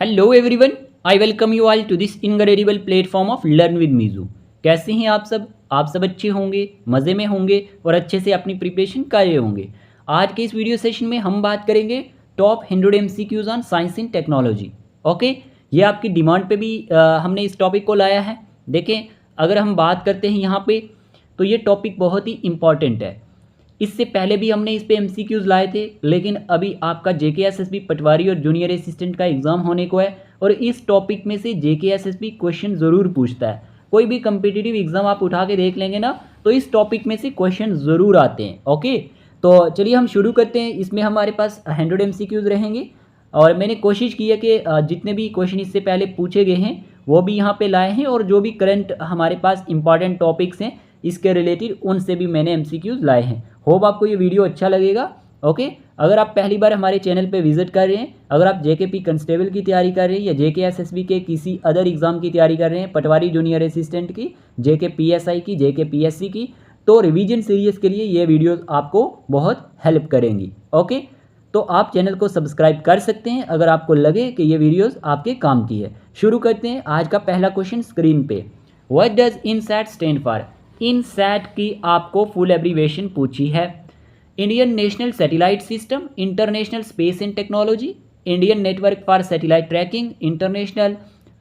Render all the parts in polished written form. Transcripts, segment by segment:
Hello everyone, I welcome you all to this incredible platform of learn with Meeju. कैसे हैं आप सब? अच्छे होंगे, मज़े में होंगे और अच्छे से अपनी प्रिपरेशन कर रहे होंगे। आज के इस वीडियो सेशन में हम बात करेंगे top 100 MCQs on science in technology. Okay, ये आपकी डिमांड पे भी हमने इस टॉपिक को लाया है। देखें, अगर हम बात करते हैं यहाँ पे तो ये टॉपिक बहुत ही इम्पॉर्टेंट है। इससे पहले भी हमने इस पे MCQs लाए थे, लेकिन अभी आपका JKSSB पटवारी और जूनियर असिस्टेंट का एग्ज़ाम होने को है और इस टॉपिक में से JKSSB क्वेश्चन ज़रूर पूछता है। कोई भी कम्पिटिटिव एग्ज़ाम आप उठा के देख लेंगे ना, तो इस टॉपिक में से क्वेश्चन ज़रूर आते हैं। ओके, तो चलिए हम शुरू करते हैं। इसमें हमारे पास 100 MCQs रहेंगे और मैंने कोशिश की है कि जितने भी क्वेश्चन इससे पहले पूछे गए हैं वो भी यहाँ पे लाए हैं, और जो भी करंट हमारे पास इंपॉर्टेंट टॉपिक्स हैं इसके रिलेटेड उनसे भी मैंने MCQs लाए हैं। होप आपको ये वीडियो अच्छा लगेगा। ओके, अगर आप पहली बार हमारे चैनल पे विजिट कर रहे हैं, अगर आप JKP कांस्टेबल की तैयारी कर रहे हैं या JKSSB के किसी अदर एग्ज़ाम की तैयारी कर रहे हैं, पटवारी जूनियर असिस्टेंट की, JKPSI की, JKPSC की, तो रिवीजन सीरीज़ के लिए ये वीडियोस आपको बहुत हेल्प करेंगी। ओके, तो आप चैनल को सब्सक्राइब कर सकते हैं अगर आपको लगे कि ये वीडियोस आपके काम की है। शुरू करते हैं। आज का पहला क्वेश्चन स्क्रीन पे, what does INSAT stand for? INSAT की आपको फुल एब्रीवेशन पूछी है। Indian national satellite system, international space and technology, Indian network for satellite trekking, international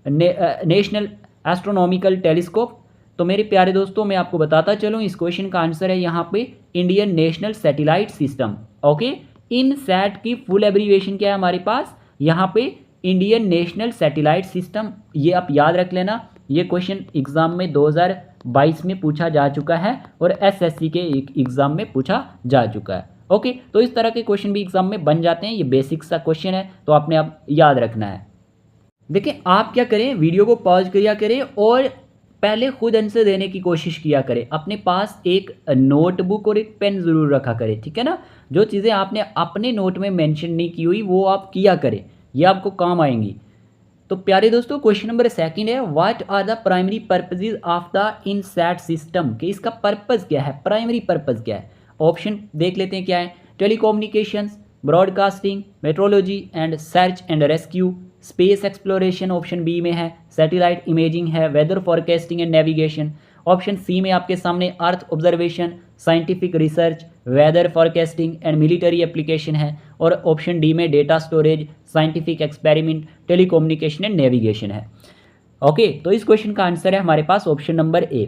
national astronomical telescope. तो मेरे प्यारे दोस्तों, मैं आपको बताता चलूँ, इस क्वेश्चन का आंसर है यहाँ पे Indian national satellite system. Okay, INSAT की फुल एब्रीवेशन क्या है हमारे पास यहाँ पे? Indian national satellite system. ये आप याद रख लेना, ये क्वेश्चन एग्जाम में 2022 में पूछा जा चुका है और SSC के एग्ज़ाम में पूछा जा चुका है। ओके, तो इस तरह के क्वेश्चन भी एग्जाम में बन जाते हैं। ये बेसिक सा क्वेश्चन है, तो आपने अब याद रखना है। देखिए, आप क्या करें, वीडियो को पॉज किया करें और पहले खुद आंसर देने की कोशिश किया करें। अपने पास एक नोटबुक और एक पेन ज़रूर रखा करें, ठीक है ना। जो चीज़ें आपने अपने नोट में मेंशन नहीं की हुई वो आप किया करें, ये आपको काम आएंगी। तो प्यारे दोस्तों, क्वेश्चन नंबर 2 है, what are the primary purposes of the INSAT system? कि इसका पर्पज़ क्या है, प्राइमरी पर्पज़ क्या है? ऑप्शन देख लेते हैं क्या है। Telecommunications, broadcasting, meteorology and search and rescue, space exploration option B में है, सैटेलाइट इमेजिंग है, weather forecasting and navigation. Option C में आपके सामने earth observation, scientific research, weather forecasting and military application है, और ऑप्शन डी में data storage, scientific experiment, telecommunication and navigation है। ओके, तो इस क्वेश्चन का आंसर है हमारे पास option number A,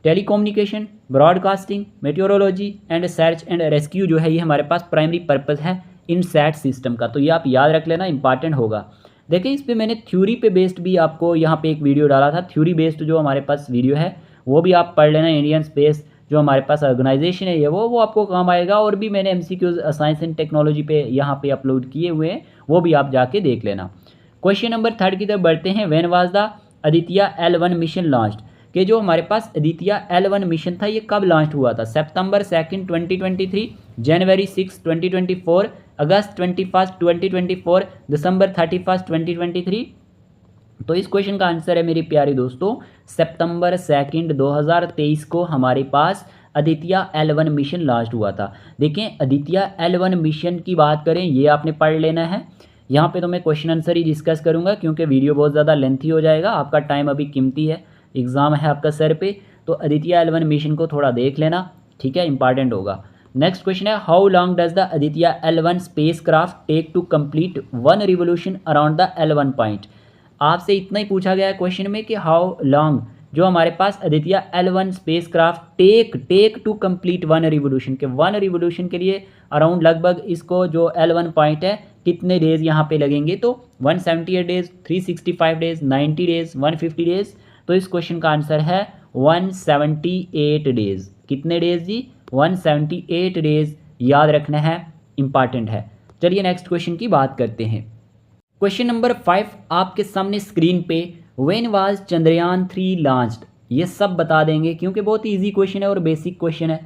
telecommunication, broadcasting, meteorology and search and rescue जो है ये हमारे पास प्राइमरी पर्पज़ है इनसैट सिस्टम का। तो ये आप याद रख लेना, इंपॉर्टेंट होगा। देखिए, इस पर मैंने थ्योरी पे बेस्ड भी आपको यहाँ पे एक वीडियो डाला था। थ्योरी बेस्ड जो हमारे पास वीडियो है वो भी आप पढ़ लेना। इंडियन स्पेस जो हमारे पास ऑर्गेनाइजेशन है ये वो आपको काम आएगा। और भी मैंने MCQs साइंस एंड टेक्नोलॉजी पे यहाँ पे अपलोड किए हुए हैं, वो भी आप जाके देख लेना। क्वेश्चन नंबर 3 की तरफ बढ़ते हैं। When was the Aditya L1 mission launched? कि जो हमारे पास आदित्य L1 मिशन था ये कब लॉन्च हुआ था? सितंबर 2, 2023, जनवरी 6, 2024, अगस्त 21, 2024, दिसंबर 31, 2023। तो इस क्वेश्चन का आंसर है मेरे प्यारे दोस्तों सितंबर 2, 2023 को हमारे पास आदित्य L1 मिशन लॉन्च हुआ था। देखें, आदित्य L1 मिशन की बात करें, ये आपने पढ़ लेना है। यहाँ पे तो मैं क्वेश्चन आंसर ही डिस्कस करूँगा क्योंकि वीडियो बहुत ज़्यादा लेंथी हो जाएगा। आपका टाइम अभी कीमती है, एग्ज़ाम है आपका सर पे, तो आदित्य L1 मिशन को थोड़ा देख लेना, ठीक है, इंपॉर्टेंट होगा। नेक्स्ट क्वेश्चन है, how long does the Aditya L1 space craft take to complete 1 revolution around the L1 point? आपसे इतना ही पूछा गया है क्वेश्चन में कि हाउ लॉन्ग जो हमारे पास Aditya L1 space craft take to complete 1 revolution, के 1 रिवोल्यूशन के लिए अराउंड लगभग इसको जो L1 पॉइंट है कितने डेज यहाँ पे लगेंगे? तो 178 डेज, 365 डेज, 90 डेज, 150 डेज। तो इस क्वेश्चन का आंसर है 178 डेज। कितने डेज जी? 178 डेज याद रखना है, इंपॉर्टेंट है। चलिए नेक्स्ट क्वेश्चन की बात करते हैं। क्वेश्चन नंबर 5 आपके सामने स्क्रीन पे, व्हेन वाज चंद्रयान 3 लॉन्च्ड? ये सब बता देंगे क्योंकि बहुत इजी क्वेश्चन है और बेसिक क्वेश्चन है।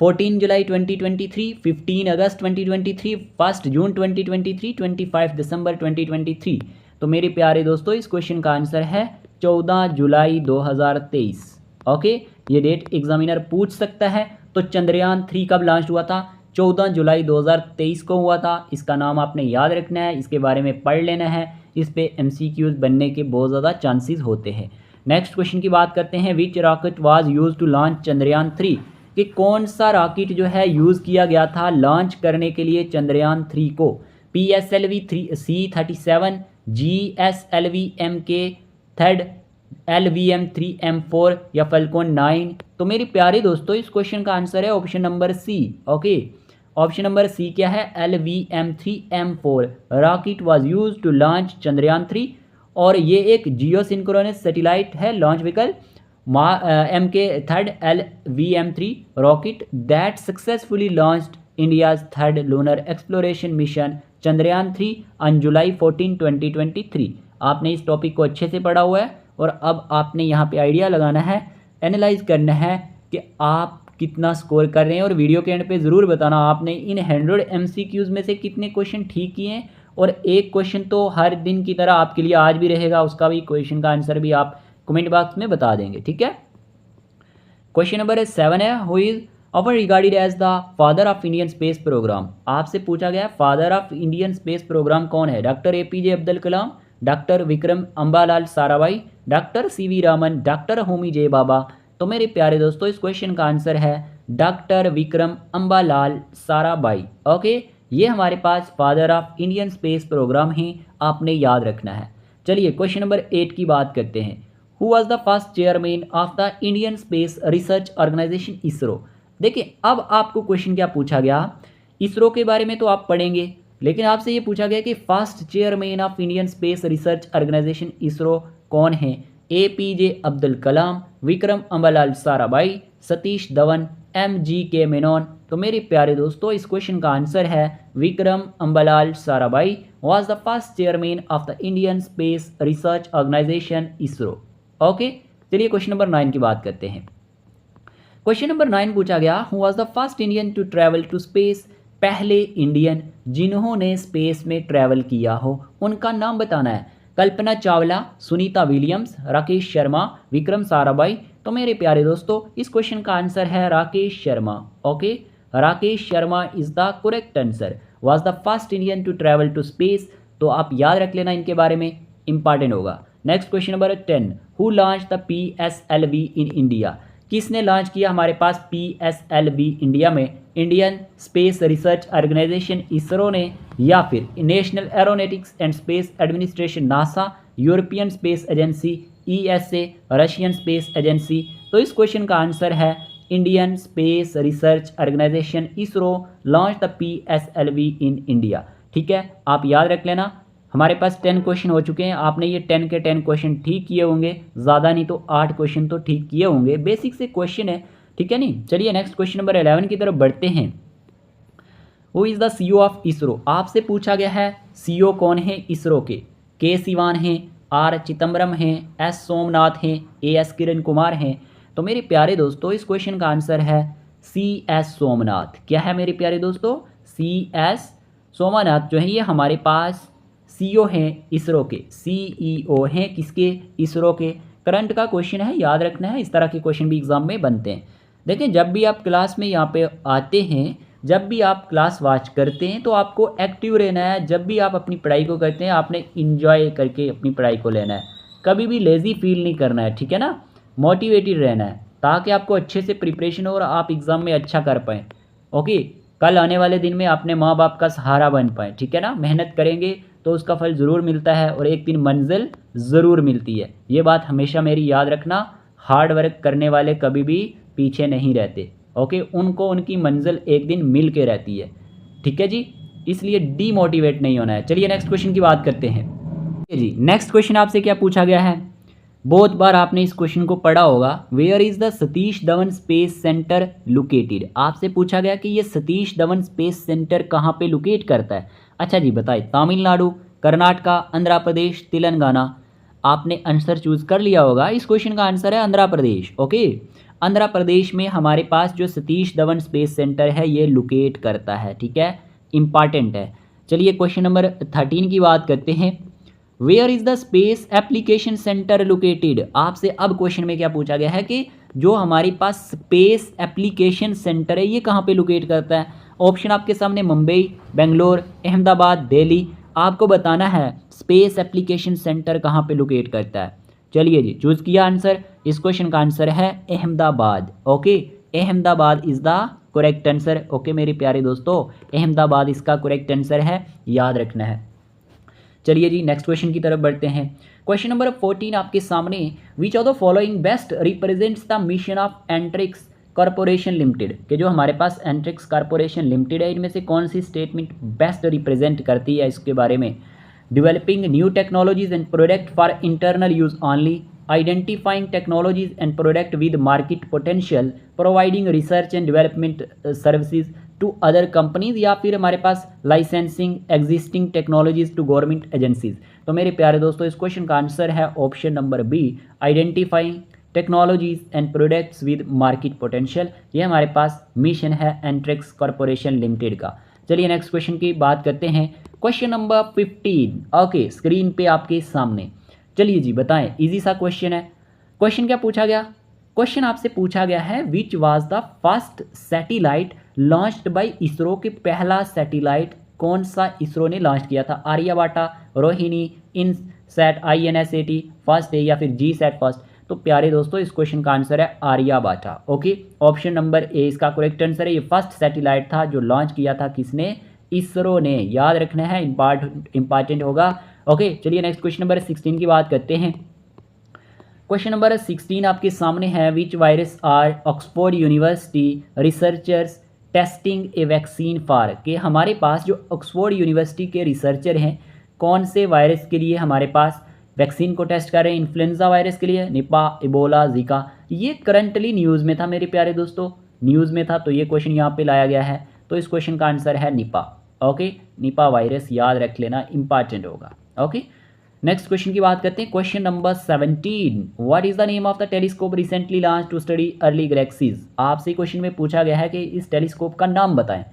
14 जुलाई 2023, 15 अगस्त 2023, 1 जून 2023, 25 दिसंबर 2023। तो मेरे प्यारे दोस्तों, इस क्वेश्चन का आंसर है 14 जुलाई 2023। ओके, ये डेट एग्जामिनर पूछ सकता है। तो चंद्रयान 3 कब लॉन्च हुआ था? 14 जुलाई 2023 को हुआ था। इसका नाम आपने याद रखना है, इसके बारे में पढ़ लेना है, इस पे MCQs बनने के बहुत ज़्यादा चांसेस होते हैं। नेक्स्ट क्वेश्चन की बात करते हैं। Which rocket was use to launch Chandrayaan 3, कि कौन सा रॉकेट जो है यूज़ किया गया था लॉन्च करने के लिए चंद्रयान 3 को? PSLV C-37, GSLV MK-3, LVM 3M4 या फल्कन 9? तो मेरे प्यारे दोस्तों इस क्वेश्चन का आंसर है option number C. Okay, option number C क्या है? LVM 3M4 rocket was use to launch Chandrayaan 3, और ये एक जियो सिंक्रोनस सैटेलाइट है launch vehicle MK-3 LVM3 rocket that successfully launched India's third lunar exploration mission Chandrayaan 3 on July 14, 2023। आपने इस topic को अच्छे से पढ़ा हुआ है और अब आपने यहाँ पे आइडिया लगाना है, एनालाइज करना है कि आप कितना स्कोर कर रहे हैं, और वीडियो के एंड पे ज़रूर बताना आपने इन 100 MCQs में से कितने क्वेश्चन ठीक किए हैं, और एक क्वेश्चन तो हर दिन की तरह आपके लिए आज भी रहेगा, उसका भी क्वेश्चन का आंसर भी आप कमेंट बॉक्स में बता देंगे, ठीक है। क्वेश्चन नंबर 7 है, who is often regarded as the father of Indian space programme? आपसे पूछा गया father of Indian space programme कौन है? Doctor APJ Abdul Kalam, doctor Vikram Ambalal Sarabhai, doctor CV Raman, doctor Homi J Bhabha? तो मेरे प्यारे दोस्तों इस क्वेश्चन का आंसर है डॉक्टर विक्रम अम्बालाल साराभाई। ओके, ये हमारे पास father of Indian space programme हैं, आपने याद रखना है। चलिए क्वेश्चन नंबर 8 की बात करते हैं। Who was the first chairman of the Indian space research organisation ISRO? देखिए अब आपको क्वेश्चन क्या पूछा गया, इसरो के बारे में तो आप पढ़ेंगे, लेकिन आपसे ये पूछा गया कि first chairman of Indian space research organisation ISRO कौन है? APJ अब्दुल कलाम, विक्रम अम्बालाल साराभाई, सतीश धवन, MGK मेनन? तो मेरे प्यारे दोस्तों इस क्वेश्चन का आंसर है Vikram Ambalal Sarabhai was the first chairman of the Indian space research organisation ISRO. Okay, चलिए क्वेश्चन नंबर 9 की बात करते हैं। क्वेश्चन नंबर 9 पूछा गया, who was the first Indian to travel to space? पहले इंडियन जिन्होंने स्पेस में ट्रैवल किया हो उनका नाम बताना है। कल्पना चावला, सुनीता विलियम्स, राकेश शर्मा, विक्रम साराभाई? तो मेरे प्यारे दोस्तों इस क्वेश्चन का आंसर है Rakesh Sharma. Okay, Rakesh Sharma is the correct answer. Was the first Indian to travel to space? तो आप याद रख लेना, इनके बारे में इंपॉर्टेंट होगा। Next question number 10, who launch the PSLV in India? किसने लॉन्च किया हमारे पास PSLV इंडिया में? Indian space research organisation ISRO ने, या फिर national aeronautics and space administration NASA, European space agency ESA, Russian space agency? तो इस क्वेश्चन का आंसर है Indian space research organisation ISRO launch the PSLV in India. ठीक है, आप याद रख लेना। हमारे पास 10 क्वेश्चन हो चुके हैं, आपने ये 10 के 10 क्वेश्चन ठीक किए होंगे, ज़्यादा नहीं तो 8 क्वेश्चन तो ठीक किए होंगे, बेसिक से क्वेश्चन है, ठीक है नहीं। चलिए नेक्स्ट क्वेश्चन नंबर 11 की तरफ बढ़ते हैं। Who is the CEO of ISRO? आपसे पूछा गया है CEO कौन है इसरो के? के सिवान हैं, R चिदम्बरम हैं, S सोमनाथ हैं, AS किरण कुमार हैं? तो मेरे प्यारे दोस्तों इस क्वेश्चन का आंसर है CS सोमनाथ। क्या है मेरे प्यारे दोस्तों? CS सोमनाथ जो है ये हमारे पास CEO हैं इसरो के, CEO हैं किसके? इसरो के। करंट का क्वेश्चन है, याद रखना है, इस तरह के क्वेश्चन भी एग्जाम में बनते हैं। देखें जब भी आप क्लास में यहाँ पे आते हैं, जब भी आप क्लास वॉच करते हैं तो आपको एक्टिव रहना है। जब भी आप अपनी पढ़ाई को करते हैं आपने इंजॉय करके अपनी पढ़ाई को लेना है, कभी भी लेज़ी फील नहीं करना है, ठीक है ना। मोटिवेटेड रहना है ताकि आपको अच्छे से प्रिपरेशन हो और आप एग्ज़ाम में अच्छा कर पाएँ। ओके, कल आने वाले दिन में अपने माँ बाप का सहारा बन पाएँ, ठीक है ना। मेहनत करेंगे तो उसका फल ज़रूर मिलता है और एक दिन मंजिल ज़रूर मिलती है। ये बात हमेशा मेरी याद रखना, हार्ड वर्क करने वाले कभी भी पीछे नहीं रहते। ओके, उनको उनकी मंजिल एक दिन मिल के रहती है, ठीक है जी, इसलिए डीमोटिवेट नहीं होना है। चलिए नेक्स्ट क्वेश्चन की बात करते हैं जी। नेक्स्ट क्वेश्चन आपसे क्या पूछा गया है? बहुत बार आपने इस क्वेश्चन को पढ़ा होगा। Where is the Satish Dhawan space centre located? आपसे पूछा गया कि ये सतीश धवन स्पेस सेंटर कहाँ पे लोकेट करता है। अच्छा जी बताइए, तमिलनाडु, कर्नाटका, आंध्र प्रदेश, तेलंगाना? आपने आंसर चूज कर लिया होगा। इस क्वेश्चन का आंसर है आंध्र प्रदेश। ओके, आंध्र प्रदेश में हमारे पास जो सतीश धवन स्पेस सेंटर है ये लोकेट करता है, ठीक है, इंपॉर्टेंट है। चलिए क्वेश्चन नंबर 13 की बात करते हैं। Where is the space application centre located? आपसे अब क्वेश्चन में क्या पूछा गया है कि जो हमारे पास स्पेस एप्लीकेशन सेंटर है ये कहाँ पे लोकेट करता है। ऑप्शन आपके सामने मुंबई, बेंगलोर, अहमदाबाद, दिल्ली। आपको बताना है स्पेस एप्लीकेशन सेंटर कहाँ पे लोकेट करता है। चलिए जी, चूज़ किया आंसर। इस क्वेश्चन का आंसर है Ahmedabad. Okay, Ahmedabad is the correct answer. Okay मेरे प्यारे दोस्तों, अहमदाबाद इसका करेक्ट आंसर है, याद रखना है। चलिए जी, नेक्स्ट क्वेश्चन की तरफ बढ़ते हैं। क्वेश्चन नंबर 14 आपके सामने, विच of the following best represents the mission of Antrix corporation limited, कि जो हमारे पास एंट्रिक्स कॉरपोरेशन लिमिटेड है, इनमें से कौन सी स्टेटमेंट बेस्ट रिप्रेजेंट करती है इसके बारे में। Developing new technologies and product for internal use only, identifying technologies and product with market potential, providing research and development services to other companies, या फिर हमारे पास licensing existing technologies to government agencies. तो मेरे प्यारे दोस्तों, इस क्वेश्चन का आंसर है option number B, identifying technologies and products with market potential. ये हमारे पास मिशन है एंट्रिक्स कॉरपोरेशन लिमिटेड का। चलिए नेक्स्ट क्वेश्चन की बात करते हैं। क्वेश्चन नंबर 15 ओके, स्क्रीन पे आपके सामने। चलिए जी बताएं, इजी सा क्वेश्चन है। क्वेश्चन क्या पूछा गया? क्वेश्चन आपसे पूछा गया है which was the first satellite launched bye ISRO, के पहला सैटेलाइट कौन सा इसरो ने लॉन्च किया था? आर्यभट्टा, रोहिणी, इनसैट, INSAT फर्स्ट है, या फिर GSAT फर्स्ट? तो प्यारे दोस्तों, इस क्वेश्चन का आंसर है Aryabhata. Okay, option number A इसका करेक्ट आंसर है। ये फर्स्ट सैटेलाइट था जो लॉन्च किया था किसने? इसरो ने। याद रखना है, इंपॉर्टेंट होगा। ओके, चलिए नेक्स्ट क्वेश्चन नंबर 16 की बात करते हैं। क्वेश्चन नंबर 16 आपके सामने है, which virus are Oxford University researchers testing a vaccine for, के हमारे पास जो ऑक्सफोर्ड यूनिवर्सिटी के रिसर्चर हैं कौन से वायरस के लिए हमारे पास वैक्सीन को टेस्ट कर रहे हैं? इन्फ्लुएंजा वायरस के लिए, निपा, इबोला, जीका। ये करंटली न्यूज़ में था मेरे प्यारे दोस्तों, न्यूज़ में था, तो ये क्वेश्चन यहाँ पे लाया गया है। तो इस क्वेश्चन का आंसर है निपा। ओके, निपा वायरस याद रख लेना, इंपॉर्टेंट होगा। ओके, नेक्स्ट क्वेश्चन की बात करते हैं। Question number 17, what is the name of the telescope recently launch to study early galaxies? आपसे क्वेश्चन में पूछा गया है कि इस टेलीस्कोप का नाम बताएं,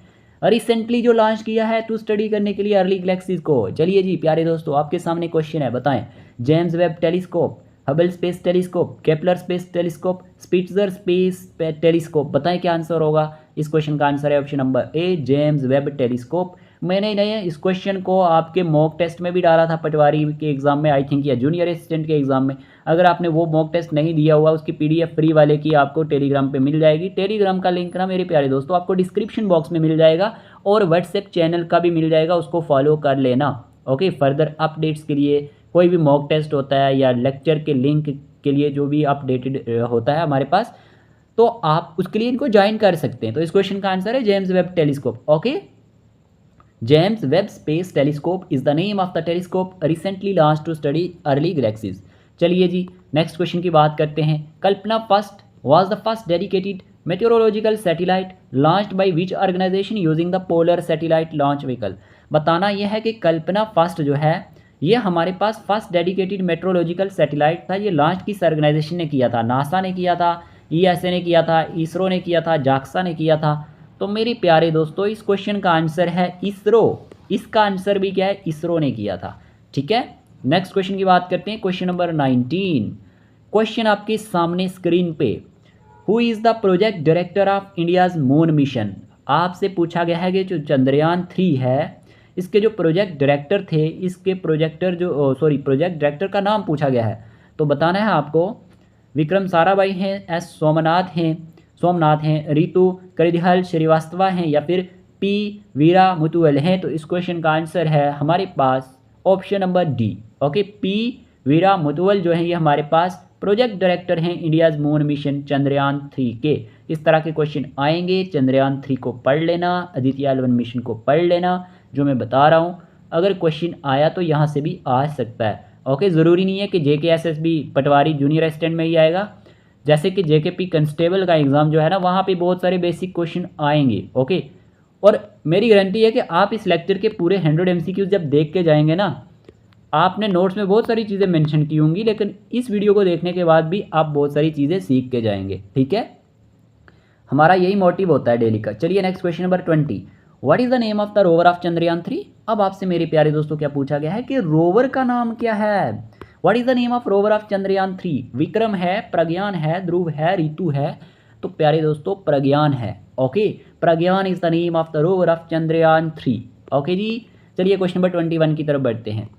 रिसेंटली जो लॉन्च किया है टू स्टडी करने के लिए अर्ली गैलेक्सीज को। चलिए जी प्यारे दोस्तों, आपके सामने क्वेश्चन है, बताएं। James Webb telescope, Hubble space telescope, Kepler space telescope, Spitzer space telescope. बताएं क्या आंसर होगा? इस क्वेश्चन का आंसर है ऑप्शन नंबर ए, जेम्स वेब टेलीस्कोप। मैंने नए इस क्वेश्चन को आपके मॉक टेस्ट में भी डाला था, पटवारी के एग्जाम में आई थिंक, या जूनियर असिस्टेंट के एग्जाम में। अगर आपने वो मॉक टेस्ट नहीं दिया हुआ, उसकी PDF फ्री वाले की आपको टेलीग्राम पे मिल जाएगी। टेलीग्राम का लिंक ना मेरे प्यारे दोस्तों आपको डिस्क्रिप्शन बॉक्स में मिल जाएगा, और व्हाट्सएप चैनल का भी मिल जाएगा, उसको फॉलो कर लेना। ओके, फर्दर अपडेट्स के लिए कोई भी मॉक टेस्ट होता है या लेक्चर के लिंक के लिए जो भी अपडेटेड होता है हमारे पास, तो आप उसके लिए इनको ज्वाइन कर सकते हैं। तो इस क्वेश्चन का आंसर है James Webb telescope. Okay, James Webb space telescope is the name of the telescope recently launch to study early galaxies. चलिए जी नेक्स्ट क्वेश्चन की बात करते हैं। Kalpana first was the first dedicated meteorological satellite launched by which organisation using the polar satellite launch vehicle. बताना यह है कि कल्पना फर्स्ट जो है ये हमारे पास फर्स्ट डेडिकेटेड मेट्रोलॉजिकल सैटेलाइट था। ये लॉन्च किस ऑर्गेनाइजेशन ने किया था? नासा ने किया था, ESA ने किया था, इसरो ने किया था, जाक्सा ने किया था। तो मेरे प्यारे दोस्तों, इस क्वेश्चन का आंसर है इसरो। इसका आंसर भी क्या है? इसरो ने किया था। ठीक है, नेक्स्ट क्वेश्चन की बात करते हैं। क्वेश्चन नंबर 19, क्वेश्चन आपके सामने स्क्रीन पे, who is the project director of India's moon mission. आपसे पूछा गया है कि जो चंद्रयान 3 है इसके जो प्रोजेक्ट डायरेक्टर थे, इसके प्रोजेक्ट डायरेक्टर का नाम पूछा गया है। तो बताना है आपको, विक्रम साराभाई हैं, सोमनाथ हैं, रितु करिधल श्रीवास्तवा हैं, या फिर P वीरा मुतुअल हैं। तो इस क्वेश्चन का आंसर है हमारे पास option number D. Okay, P Veera Muthuvel जो है ये हमारे पास प्रोजेक्ट डायरेक्टर हैं इंडियाज़ मून मिशन चंद्रयान 3 के। इस तरह के क्वेश्चन आएंगे, चंद्रयान 3 को पढ़ लेना, आदित्य L1 मिशन को पढ़ लेना, जो मैं बता रहा हूँ। अगर क्वेश्चन आया तो यहाँ से भी आ सकता है। ओके, ज़रूरी नहीं है कि JKSSB पटवारी जूनियर असिस्टेंट में ही आएगा, जैसे कि JKP कंस्टेबल का एग्ज़ाम जो है ना, वहाँ पे बहुत सारे बेसिक क्वेश्चन आएंगे। ओके, और मेरी गारंटी है कि आप इस लेक्चर के पूरे 100 MCQ जब देख के जाएंगे ना, आपने नोट्स में बहुत सारी चीज़ें मेंशन की होंगी, लेकिन इस वीडियो को देखने के बाद भी आप बहुत सारी चीज़ें सीख के जाएंगे। ठीक है, हमारा यही मोटिव होता है डेली का। चलिए next question number 20, what is the name of the rover of Chandrayaan 3। अब आपसे मेरे प्यारे दोस्तों क्या पूछा गया है कि रोवर का नाम क्या है? What is the name of rover of Chandrayaan 3। Vikram है, प्रज्ञान है, ध्रुव है, रितु है। तो प्यारे दोस्तों प्रज्ञान है। Okay, Pragyan is the name of the rover of Chandrayaan 3। Okay जी, चलिए क्वेश्चन नंबर 21 की तरफ बढ़ते हैं।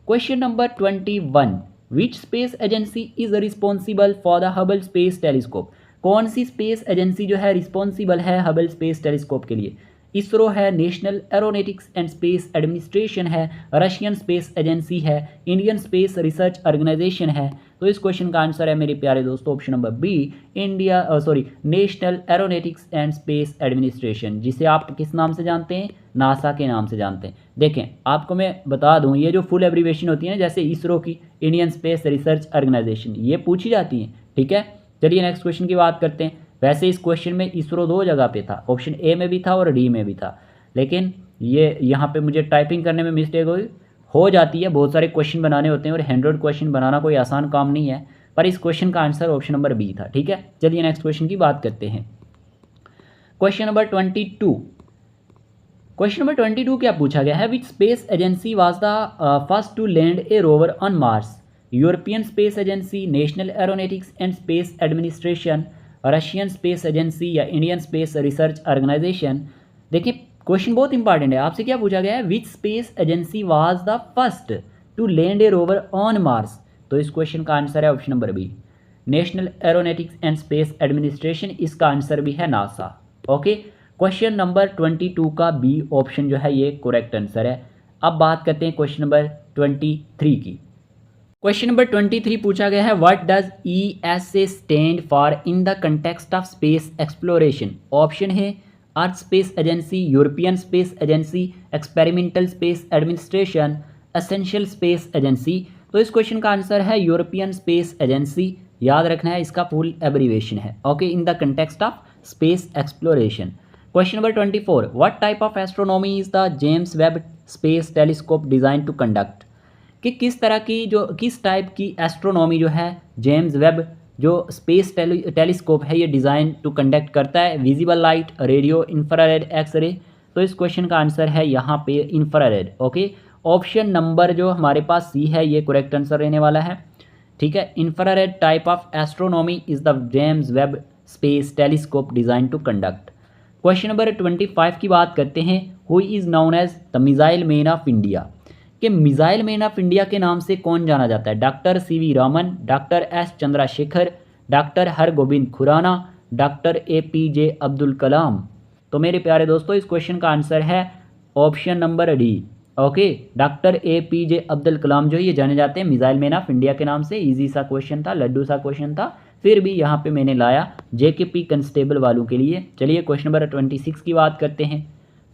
Question number 21, which space agency is responsible for the Hubble space telescope? कौन सी स्पेस एजेंसी जो है रिस्पॉन्सिबल है हबल स्पेस टेलीस्कोप के लिए? इसरो है, national aeronautics and space administration है, रशियन स्पेस एजेंसी है, इंडियन स्पेस रिसर्च ऑर्गेनाइजेशन है। तो इस क्वेश्चन का आंसर है मेरे प्यारे दोस्तों option number B, national aeronautics and space administration, जिसे आप किस नाम से जानते हैं? नासा के नाम से जानते हैं। देखें आपको मैं बता दूं, ये जो फुल एब्रीवेशन होती है ना, जैसे इसरो की इंडियन स्पेस रिसर्च ऑर्गेनाइजेशन, ये पूछी जाती है। ठीक है, चलिए नेक्स्ट क्वेश्चन की बात करते हैं। वैसे इस क्वेश्चन में इसरो 2 जगह पे था, ऑप्शन ए में भी था और डी में भी था, लेकिन ये यहाँ पे मुझे टाइपिंग करने में मिस्टेक हो जाती है। बहुत सारे क्वेश्चन बनाने होते हैं और 100 क्वेश्चन बनाना कोई आसान काम नहीं है, पर इस क्वेश्चन का आंसर ऑप्शन नंबर बी था। ठीक है, चलिए नेक्स्ट क्वेश्चन की बात करते हैं। क्वेश्चन नंबर 22, क्वेश्चन नंबर 22 क्या पूछा गया है? Which space agency was the first to land a rover on Mars? European space agency, national aeronautics and space administration, Russian space agency या इंडियन स्पेस रिसर्च ऑर्गेनाइजेशन। देखिए question बहुत important है, आपसे क्या पूछा गया है? Which space agency was the first to land a rover on Mars? तो इस क्वेश्चन का आंसर है option number B, national aeronautics and space administration. इसका आंसर भी है नासा। ओके, क्वेश्चन नंबर 22 का बी ऑप्शन जो है ये करेक्ट आंसर है। अब बात करते हैं क्वेश्चन नंबर 23 की। क्वेश्चन नंबर 23 पूछा गया है, what does ESA stand for in the context of space exploration? Option है earth space agency, European space agency, experimental space administration, essential space agency. तो इस क्वेश्चन का आंसर है यूरोपियन स्पेस एजेंसी। याद रखना है, इसका फुल एब्रीवेशन है। Okay, in the context of space exploration. Question number 24, what type of astronomy is the James Webb space telescope design to conduct? कि किस टाइप की एस्ट्रोनॉमी जो है जेम्स वेब जो स्पेस टेलीस्कोप है ये डिज़ाइन टू कंडक्ट करता है? Visible light, radio, infrared, x-ray. तो इस क्वेश्चन का आंसर है यहाँ पे इंफ्रारेड। ओके, ऑप्शन नंबर जो हमारे पास सी है ये करेक्ट आंसर रहने वाला है। ठीक है, infrared type of astronomy is the James Webb space telescope designed to conduct. Question number 25 की बात करते हैं, who is known as the missile man of India? कि मिसाइल मैन ऑफ इंडिया के नाम से कौन जाना जाता है? Doctor CV Raman, doctor S Chandrasekhar, doctor Hargobind Khorana, doctor APJ Abdul Kalam. तो मेरे प्यारे दोस्तों इस क्वेश्चन का आंसर है option number D. Okay, doctor APJ Abdul कलाम जो ये जाने जाते हैं मिसाइल मैन ऑफ इंडिया के नाम से। इजी सा क्वेश्चन था, लड्डू सा क्वेश्चन था, फिर भी यहाँ पे मैंने लाया JKP कंस्टेबल वालों के लिए। चलिए क्वेश्चन नंबर 26 की बात करते हैं।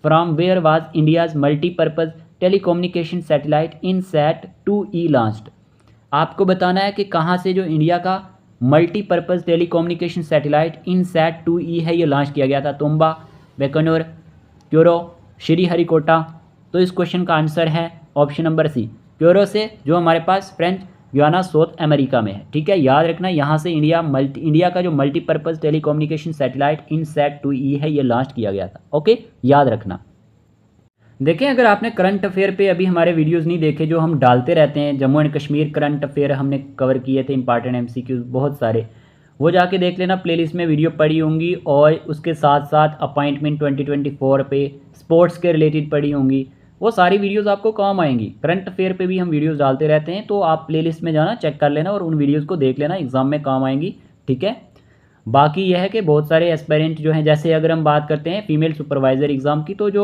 From where was India's multipurpose telecommunication satellite INSAT-2E launched? आपको बताना है कि कहाँ से जो इंडिया का मल्टीपर्पज़ टेलीकम्युनिकेशन सैटेलाइट INSAT-2E है ये लॉन्च किया गया था। तुम्बा, बैकनूर, क्यूरो, श्रीहरिकोटा। तो इस क्वेश्चन का आंसर है ऑप्शन नंबर सी, क्यूरो से, जो हमारे पास फ्रेंच गुयाना साउथ अमेरिका में है। ठीक है, याद रखना यहाँ से इंडिया का जो मल्टीपर्पज़ टेलीकम्युनिकेशन सैटेलाइट INSAT-2E है ये लॉन्च किया गया था। ओके, याद रखना। देखें, अगर आपने करंट अफेयर पे अभी हमारे वीडियोस नहीं देखे जो हम डालते रहते हैं, Jammu and Kashmir current affair हमने कवर किए थे, इंपॉर्टेंट MCQs बहुत सारे, वो जाके देख लेना, प्लेलिस्ट में वीडियो पड़ी होंगी। और उसके साथ साथ अपॉइंटमेंट 2024 पे स्पोर्ट्स के रिलेटेड पड़ी होंगी, वो सारी वीडियोस आपको काम आएंगी। करंट अफेयर पे भी हम वीडियोस डालते रहते हैं, तो आप प्लेलिस्ट में जाना, चेक कर लेना और उन वीडियोज़ को देख लेना, एग्ज़ाम में काम आएंगी। ठीक है, बाकी यह है कि बहुत सारे एस्पायरेंट जो हैं, जैसे अगर हम बात करते हैं फीमेल सुपरवाइज़र एग्ज़ाम की, तो जो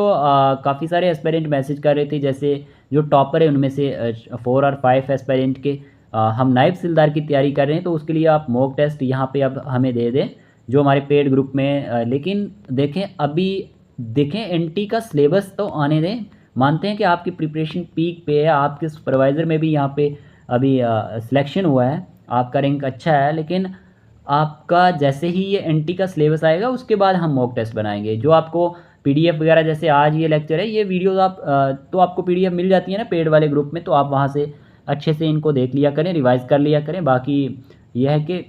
काफ़ी सारे एस्पायरेंट मैसेज कर रहे थे, जैसे जो टॉपर है उनमें से 4 और 5 एस्पायरेंट के हम नायब सिलदार की तैयारी कर रहे हैं, तो उसके लिए आप मॉक टेस्ट यहाँ पे अब हमें दे दें जो हमारे पेड ग्रुप में। लेकिन देखें NT का सिलेबस तो आने दें, मानते हैं कि आपकी प्रिपरेशन पीक पे है, आपके सुपरवाइज़र में भी यहाँ पे अभी सिलेक्शन हुआ है, आपका रैंक अच्छा है, लेकिन आपका जैसे ही ये NT का सिलेबस आएगा उसके बाद हम मॉक टेस्ट बनाएंगे। जो आपको PDF वगैरह, जैसे आज ये लेक्चर है, ये वीडियोस तो आपको PDF मिल जाती है ना पेड वाले ग्रुप में, तो आप वहाँ से अच्छे से इनको देख लिया करें, रिवाइज़ कर लिया करें। बाकी यह है कि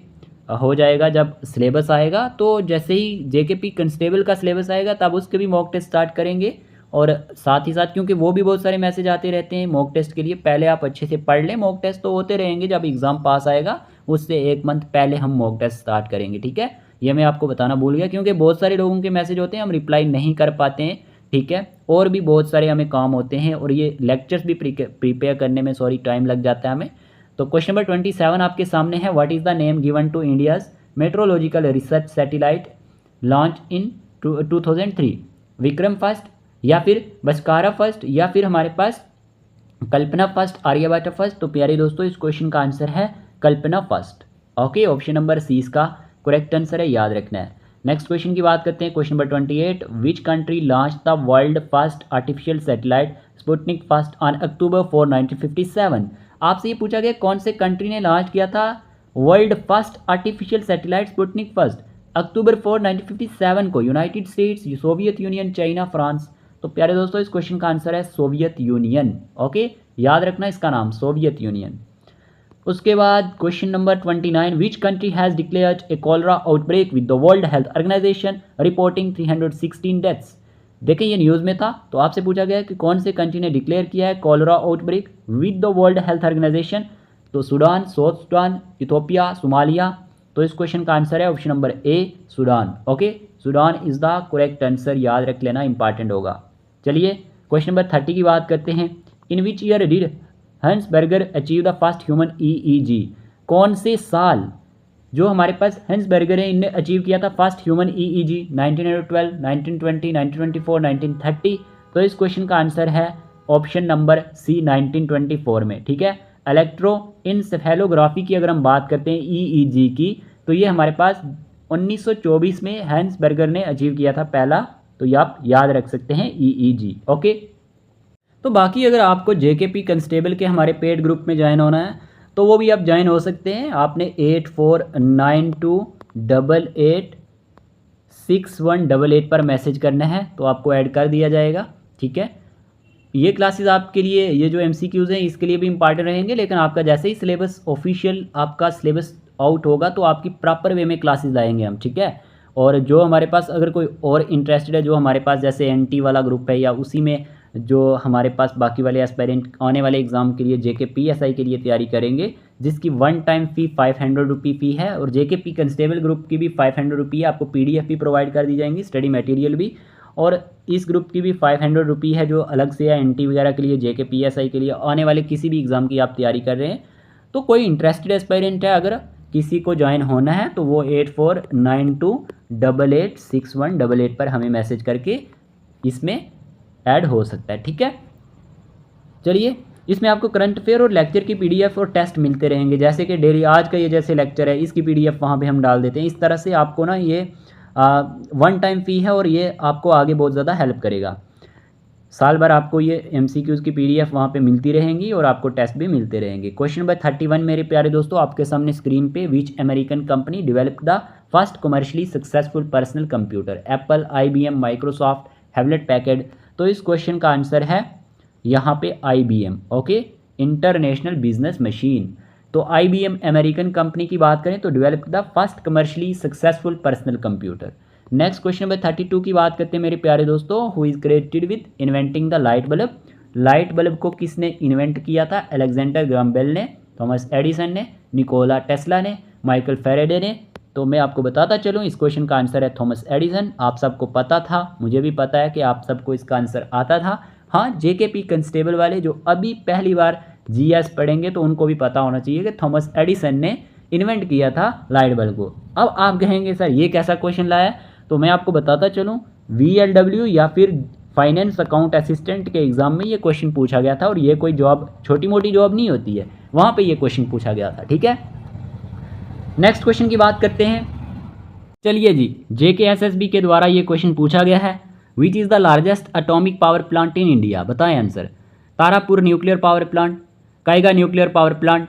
हो जाएगा जब सिलेबस आएगा, तो जैसे ही JKP कंस्टेबल का सिलेबस आएगा तब उसके भी मॉक टेस्ट स्टार्ट करेंगे। और साथ ही साथ क्योंकि वो भी बहुत सारे मैसेज आते रहते हैं मॉक टेस्ट के लिए, पहले आप अच्छे से पढ़ लें। मॉक टेस्ट तो होते रहेंगे, जब एग्ज़ाम पास आएगा उससे 1 मंथ पहले हम मॉक टेस्ट स्टार्ट करेंगे। ठीक है, ये मैं आपको बताना भूल गया, क्योंकि बहुत सारे लोगों के मैसेज होते हैं हम रिप्लाई नहीं कर पाते हैं, ठीक है, और भी बहुत सारे हमें काम होते हैं और ये लेक्चर्स भी प्रिपेयर करने में टाइम लग जाता है हमें। तो क्वेश्चन नंबर 27 आपके सामने है, what is the name given to India's meteorological research satellite launch in 2003? Vikram first, या फिर बस्कारा फर्स्ट, या फिर हमारे पास कल्पना फर्स्ट, आर्यभट्ट फर्स्ट? तो प्यारे दोस्तों इस क्वेश्चन का आंसर है Kalpana first. Okay, option number C इसका करेक्ट आंसर है, याद रखना है। नेक्स्ट क्वेश्चन की बात करते हैं, question number 28, which country launch the world first artificial satellite Sputnik first on October 4, 1957? आपसे ये पूछा गया कौन से कंट्री ने लॉन्च किया था world first artificial satellite Sputnik first October 4, 1957 को? United states, Soviet union, China, France? तो प्यारे दोस्तों इस क्वेश्चन का आंसर है सोवियत यूनियन। ओके, याद रखना इसका नाम सोवियत यूनियन। उसके बाद question number 29, which country has declared a cholera outbreak with the world health organisation reporting 316 deaths? देखिए ये न्यूज़ में था, तो आपसे पूछा गया कि कौन से कंट्री ने डिक्लेयर किया है cholera outbreak with the world health Organization? तो Sudan, south Sudan, Ethiopia, Somalia? तो इस क्वेश्चन का आंसर है option number A Sudan. Okay, Sudan is the correct answer, याद रख लेना, इंपॉर्टेंट होगा। चलिए क्वेश्चन नंबर 30 की बात करते हैं, इन विच ईयर डिड हंस burger achieve the first human EEG? कौन से साल जो हमारे पास हंस बर्गर है इनने अचीव किया था फर्स्ट ह्यूमन ईईजी? 1912, 1920, 1924, 1930? तो इस क्वेश्चन का आंसर है ऑप्शन नंबर सी 1924 में, ठीक है। इलेक्ट्रो इंसेफेलोग्राफी की अगर हम बात करते हैं ईईजी की, तो ये हमारे पास 1924 में हंस बर्गर ने अचीव किया था पहला, तो ये आप याद रख सकते हैं ईईजी। ओके, तो बाकी अगर आपको जेकेपी कंस्टेबल के हमारे पेड ग्रुप में ज्वाइन होना है तो वो भी आप ज्वाइन हो सकते हैं। आपने 8492886188 पर मैसेज करना है तो आपको ऐड कर दिया जाएगा, ठीक है। ये क्लासेस आपके लिए, ये जो MCQs हैं इसके लिए भी इंपॉर्टेंट रहेंगे, लेकिन आपका जैसे ही सिलेबस ऑफिशियल आपका सिलेबस आउट होगा तो आपकी प्रॉपर वे में क्लासेस लाएंगे हम, ठीक है। और जो हमारे पास अगर कोई और इंटरेस्टेड है, जो हमारे पास जैसे NT वाला ग्रुप है या उसी में जो हमारे पास बाकी वाले एस्पायरेंट आने वाले एग्ज़ाम के लिए JK PSI के लिए तैयारी करेंगे, जिसकी वन टाइम फ़ी 500 रुपये फ़ी है, और JK P कंस्टेबल ग्रुप की भी 500 रुपये, आपको PDF भी प्रोवाइड कर दी जाएंगी, स्टडी मटेरियल भी, और इस ग्रुप की भी 500 रुपये है जो अलग से है NT वगैरह के लिए, JK PSI के लिए, आने वाले किसी भी एग्ज़ाम की आप तैयारी कर रहे हैं तो कोई इंटरेस्टेड एस्पायरेंट है अगर किसी को ज्वाइन होना है तो वो 8492886188 पर हमें मैसेज करके इसमें ऐड हो सकता है, ठीक है। चलिए, इसमें आपको करंट अफेयर और लेक्चर की PDF और टेस्ट मिलते रहेंगे, जैसे कि डेली आज का ये जैसे लेक्चर है इसकी PDF वहाँ पे हम डाल देते हैं। इस तरह से आपको ना ये वन टाइम फ़ी है और ये आपको आगे बहुत ज़्यादा हेल्प करेगा। साल भर आपको ये MCQs की PDF वहाँ पे मिलती रहेंगी और आपको टेस्ट भी मिलते रहेंगे। क्वेश्चन नंबर 31 मेरे प्यारे दोस्तों आपके सामने स्क्रीन पे, which American company developed the first commercially successful personal computer? Apple, IBM, Microsoft, Hewlett Packard? तो इस क्वेश्चन का आंसर है यहाँ पे IBM, okay, international business machine. तो IBM अमेरिकन कंपनी की बात करें तो developed the first commercially successful personal computer. Next question number 32 की बात करते हैं मेरे प्यारे दोस्तों, who is credited with inventing the light bulb? Light bulb को किसने इन्वेंट किया था? अलेक्जेंडर ग्राहम बेल ने, थॉमस एडिसन ने, निकोला टेस्ला ने, माइकल फैराडे ने? तो मैं आपको बताता चलूँ इस क्वेश्चन का आंसर है थॉमस एडिसन। आप सबको पता था, मुझे भी पता है कि आप सबको इसका आंसर आता था। हाँ, JKP कंस्टेबल वाले जो अभी पहली बार GS पढ़ेंगे तो उनको भी पता होना चाहिए कि थॉमस एडिसन ने इन्वेंट किया था लाइट बल्ब को। अब आप कहेंगे सर ये कैसा क्वेश्चन लाया है, तो मैं आपको बताता चलूँ, VLW या फिर फाइनेंस अकाउंट असिस्टेंट के एग्ज़ाम में ये क्वेश्चन पूछा गया था, और ये कोई जॉब छोटी मोटी जॉब नहीं होती है, वहाँ पे ये क्वेश्चन पूछा गया था, ठीक है। नेक्स्ट क्वेश्चन की बात करते हैं। चलिए जी, JKSSB के द्वारा ये क्वेश्चन पूछा गया है, which is the largest atomic power plant in India? बताएं answer. Tarapur nuclear power plant, Kaiga nuclear power plant,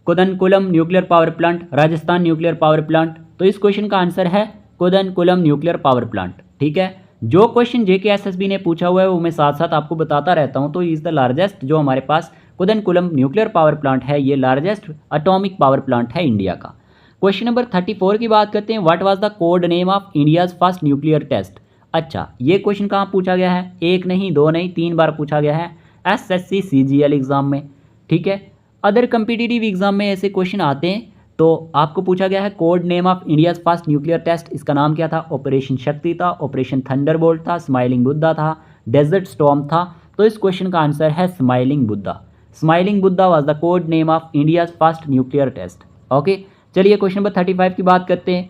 Kudankulam nuclear power plant, Rajasthan nuclear power plant? तो इस क्वेश्चन का आंसर है कुदनकुलम न्यूक्लियर पावर प्लांट, ठीक है। जो क्वेश्चन JKSSB ने पूछा हुआ है वो मैं साथ साथ आपको बताता रहता हूँ। तो इज़ द लार्जेस्ट, जो हमारे पास कुदनकुलम न्यूक्लियर पावर प्लांट है, ये लार्जेस्ट एटॉमिक पावर प्लांट है इंडिया का। क्वेश्चन नंबर 34 की बात करते हैं, what was the code name of India's first nuclear test? अच्छा, ये क्वेश्चन कहाँ पूछा गया है? एक नहीं, दो नहीं, 3 बार पूछा गया है SSC CGL एग्ज़ाम में, ठीक है। अदर कम्पिटिटिव एग्ज़ाम में ऐसे क्वेश्चन आते हैं तो आपको पूछा गया है code name of India's first nuclear test, इसका नाम क्या था? ऑपरेशन शक्ति था, ऑपरेशन थंडरबोल्ट था, स्माइलिंग बुद्धा था, डेजर्ट स्टॉर्म था। तो इस क्वेश्चन का आंसर है smiling Buddha. Smiling Buddha was the code name of India's first nuclear test. Okay, चलिए क्वेश्चन नंबर 35 की बात करते हैं।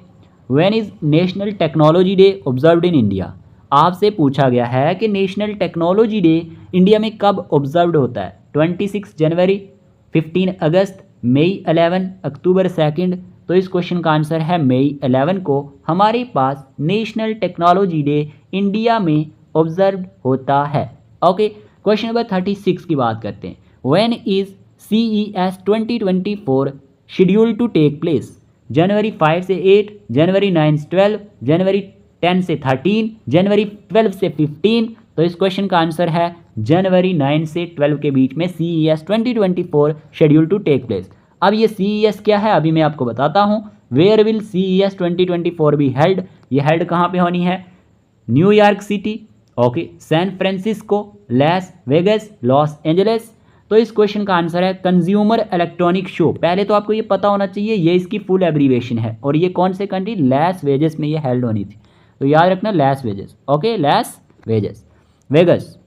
When is national technology day observed in India? आपसे पूछा गया है कि नेशनल टेक्नोलॉजी डे इंडिया में कब ऑब्जर्व्ड होता है? 26 जनवरी, 15 अगस्त, मई 11, अक्टूबर 2। तो इस क्वेश्चन का आंसर है मई 11 को हमारे पास नेशनल टेक्नोलॉजी डे इंडिया में ऑब्जर्व होता है। ओके, क्वेश्चन नंबर 36 की बात करते हैं। When is CES 2024 schedule to take place? जनवरी 5 से 8, जनवरी 9 से 12, जनवरी 10 से 13, जनवरी 12 से 15। तो इस क्वेश्चन का आंसर है जनवरी 9 से 12 के बीच में CES 2024 schedule to take place. अब ये CES क्या है अभी मैं आपको बताता हूँ। Where will CES 2024 be held? ये हेल्ड कहाँ पे होनी है? New York city, okay, San Francisco, Las Vegas, Los Angeles. तो इस क्वेश्चन का आंसर है कंज्यूमर इलेक्ट्रॉनिक शो। पहले तो आपको ये पता होना चाहिए ये इसकी फुल एब्रीवेशन है और ये कौन से कंट्री? लास वेगस में ये हेल्ड होनी थी, तो याद रखना Las Vegas. Okay, Las Vegas.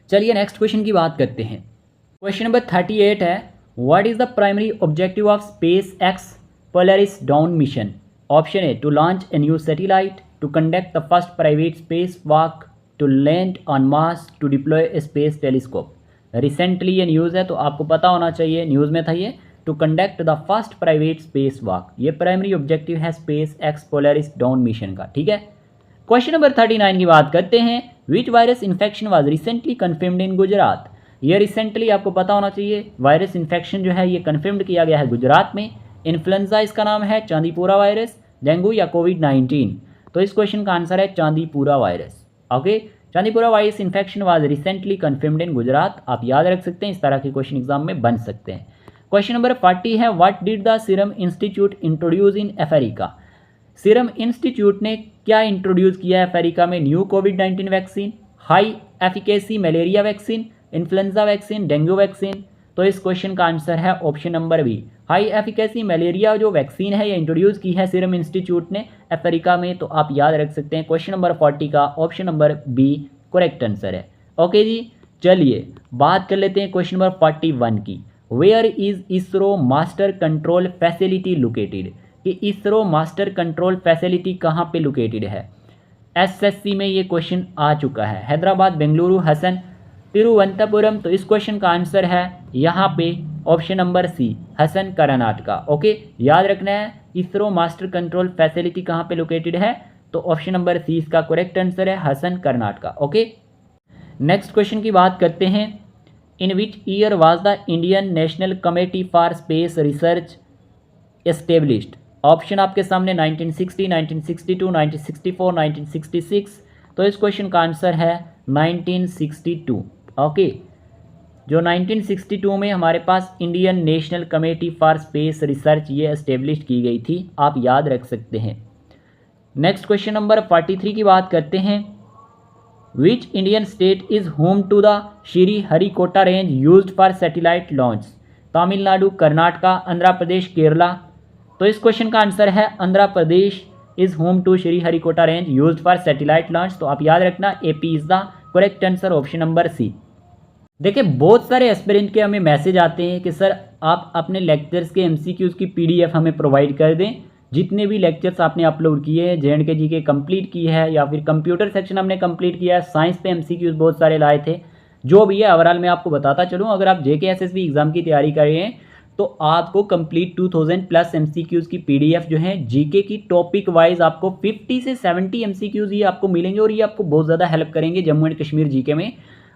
चलिए नेक्स्ट क्वेश्चन की बात करते हैं। क्वेश्चन नंबर 38 है what is the primary objective of SpaceX Polaris Dawn mission? Option A to launch a new satellite, to conduct the first private space walk, to land on Mars, to deploy a space telescope. Recently ये news है तो आपको पता होना चाहिए, news में था ये, to conduct the first private space walk. ये प्राइमरी ऑब्जेक्टिव है space x Polaris Dawn mission का, ठीक है। क्वेश्चन नंबर 39 की बात करते हैं। Which virus infection was recently confirmed in Gujarat? ये रिसेंटली आपको पता होना चाहिए, वायरस इन्फेक्शन जो है ये कन्फर्म्ड किया गया है गुजरात में। इन्फ्लुएंजा इसका नाम है, चांदीपुरा वायरस, डेंगू या कोविड-19। तो इस क्वेश्चन का आंसर है Chandipura virus. Okay, Chandipura virus infection was recently confirmed in Gujarat. आप याद रख सकते हैं, इस तरह के क्वेश्चन एग्जाम में बन सकते हैं। क्वेश्चन नंबर 40 है what did the serum institute introduce in Africa? Serum institute ने क्या इंट्रोड्यूस किया है अफ्रीका में? न्यू कोविड-19 vaccine, high efficacy malaria vaccine, influenza vaccine, dengue vaccine. तो इस क्वेश्चन का आंसर है option number B, high efficacy malaria जो वैक्सीन है ये इंट्रोड्यूस की है सीरम इंस्टीट्यूट ने अफ्रीका में। तो आप याद रख सकते हैं क्वेश्चन नंबर 40 का option number B correct answer है। ओके जी, चलिए बात कर लेते हैं क्वेश्चन नंबर 41 की। Where is ISRO master control facility located? कि इसरो मास्टर कंट्रोल फैसिलिटी कहाँ पे लोकेटेड है? SSC में ये क्वेश्चन आ चुका है, हैदराबाद, बेंगलुरु, हसन, तिरुवनंतपुरम। तो इस क्वेश्चन का आंसर है यहाँ पे option number C, Hassan, Karnataka. Okay, याद रखना है इसरो मास्टर कंट्रोल फैसिलिटी कहाँ पे लोकेटेड है, तो ऑप्शन नंबर सी इसका करेक्ट आंसर है, Hassan, Karnataka. Okay, next question की बात करते हैं। In which year was the Indian national committee for space research established? Option आपके सामने 1960, 1962, 1964, 1966। तो इस क्वेश्चन का आंसर है 1962। ओके, जो 1962 में हमारे पास Indian national committee for space research ये एस्टेब्लिश की गई थी, आप याद रख सकते हैं। नेक्स्ट क्वेश्चन नंबर 43 की बात करते हैं। Which Indian state is home to the Sri Harikota range used for satellite launch? Tamil Nadu, Karnataka, Andhra Pradesh, Kerala. तो इस क्वेश्चन का आंसर है Andhra Pradesh is home to Sri Harikota range used for satellite launch. तो आप याद रखना AP is the correct answer, option number C. देखिए बहुत सारे एस्पिरेंट के हमें मैसेज आते हैं कि सर आप अपने लेक्चर्स के MCQs की PDF हमें प्रोवाइड कर दें। जितने भी लेक्चर्स आपने अपलोड किए हैं, JNK GK कंप्लीट की है या फिर कंप्यूटर सेक्शन हमने कंप्लीट किया है, साइंस पे MCQs बहुत सारे लाए थे, जो भी है ओवरऑल मैं आपको बताता चलूँ। अगर आप JK SSB एग्ज़ाम की तैयारी कर रहे हैं तो आपको कंप्लीट 2000 प्लस MCQs की PDF जो है GK की टॉपिक वाइज आपको 50 से 70 MCQs ये आपको मिलेंगे और ये आपको बहुत ज़्यादा हेल्प करेंगे जम्मू एंड कश्मीर GK में।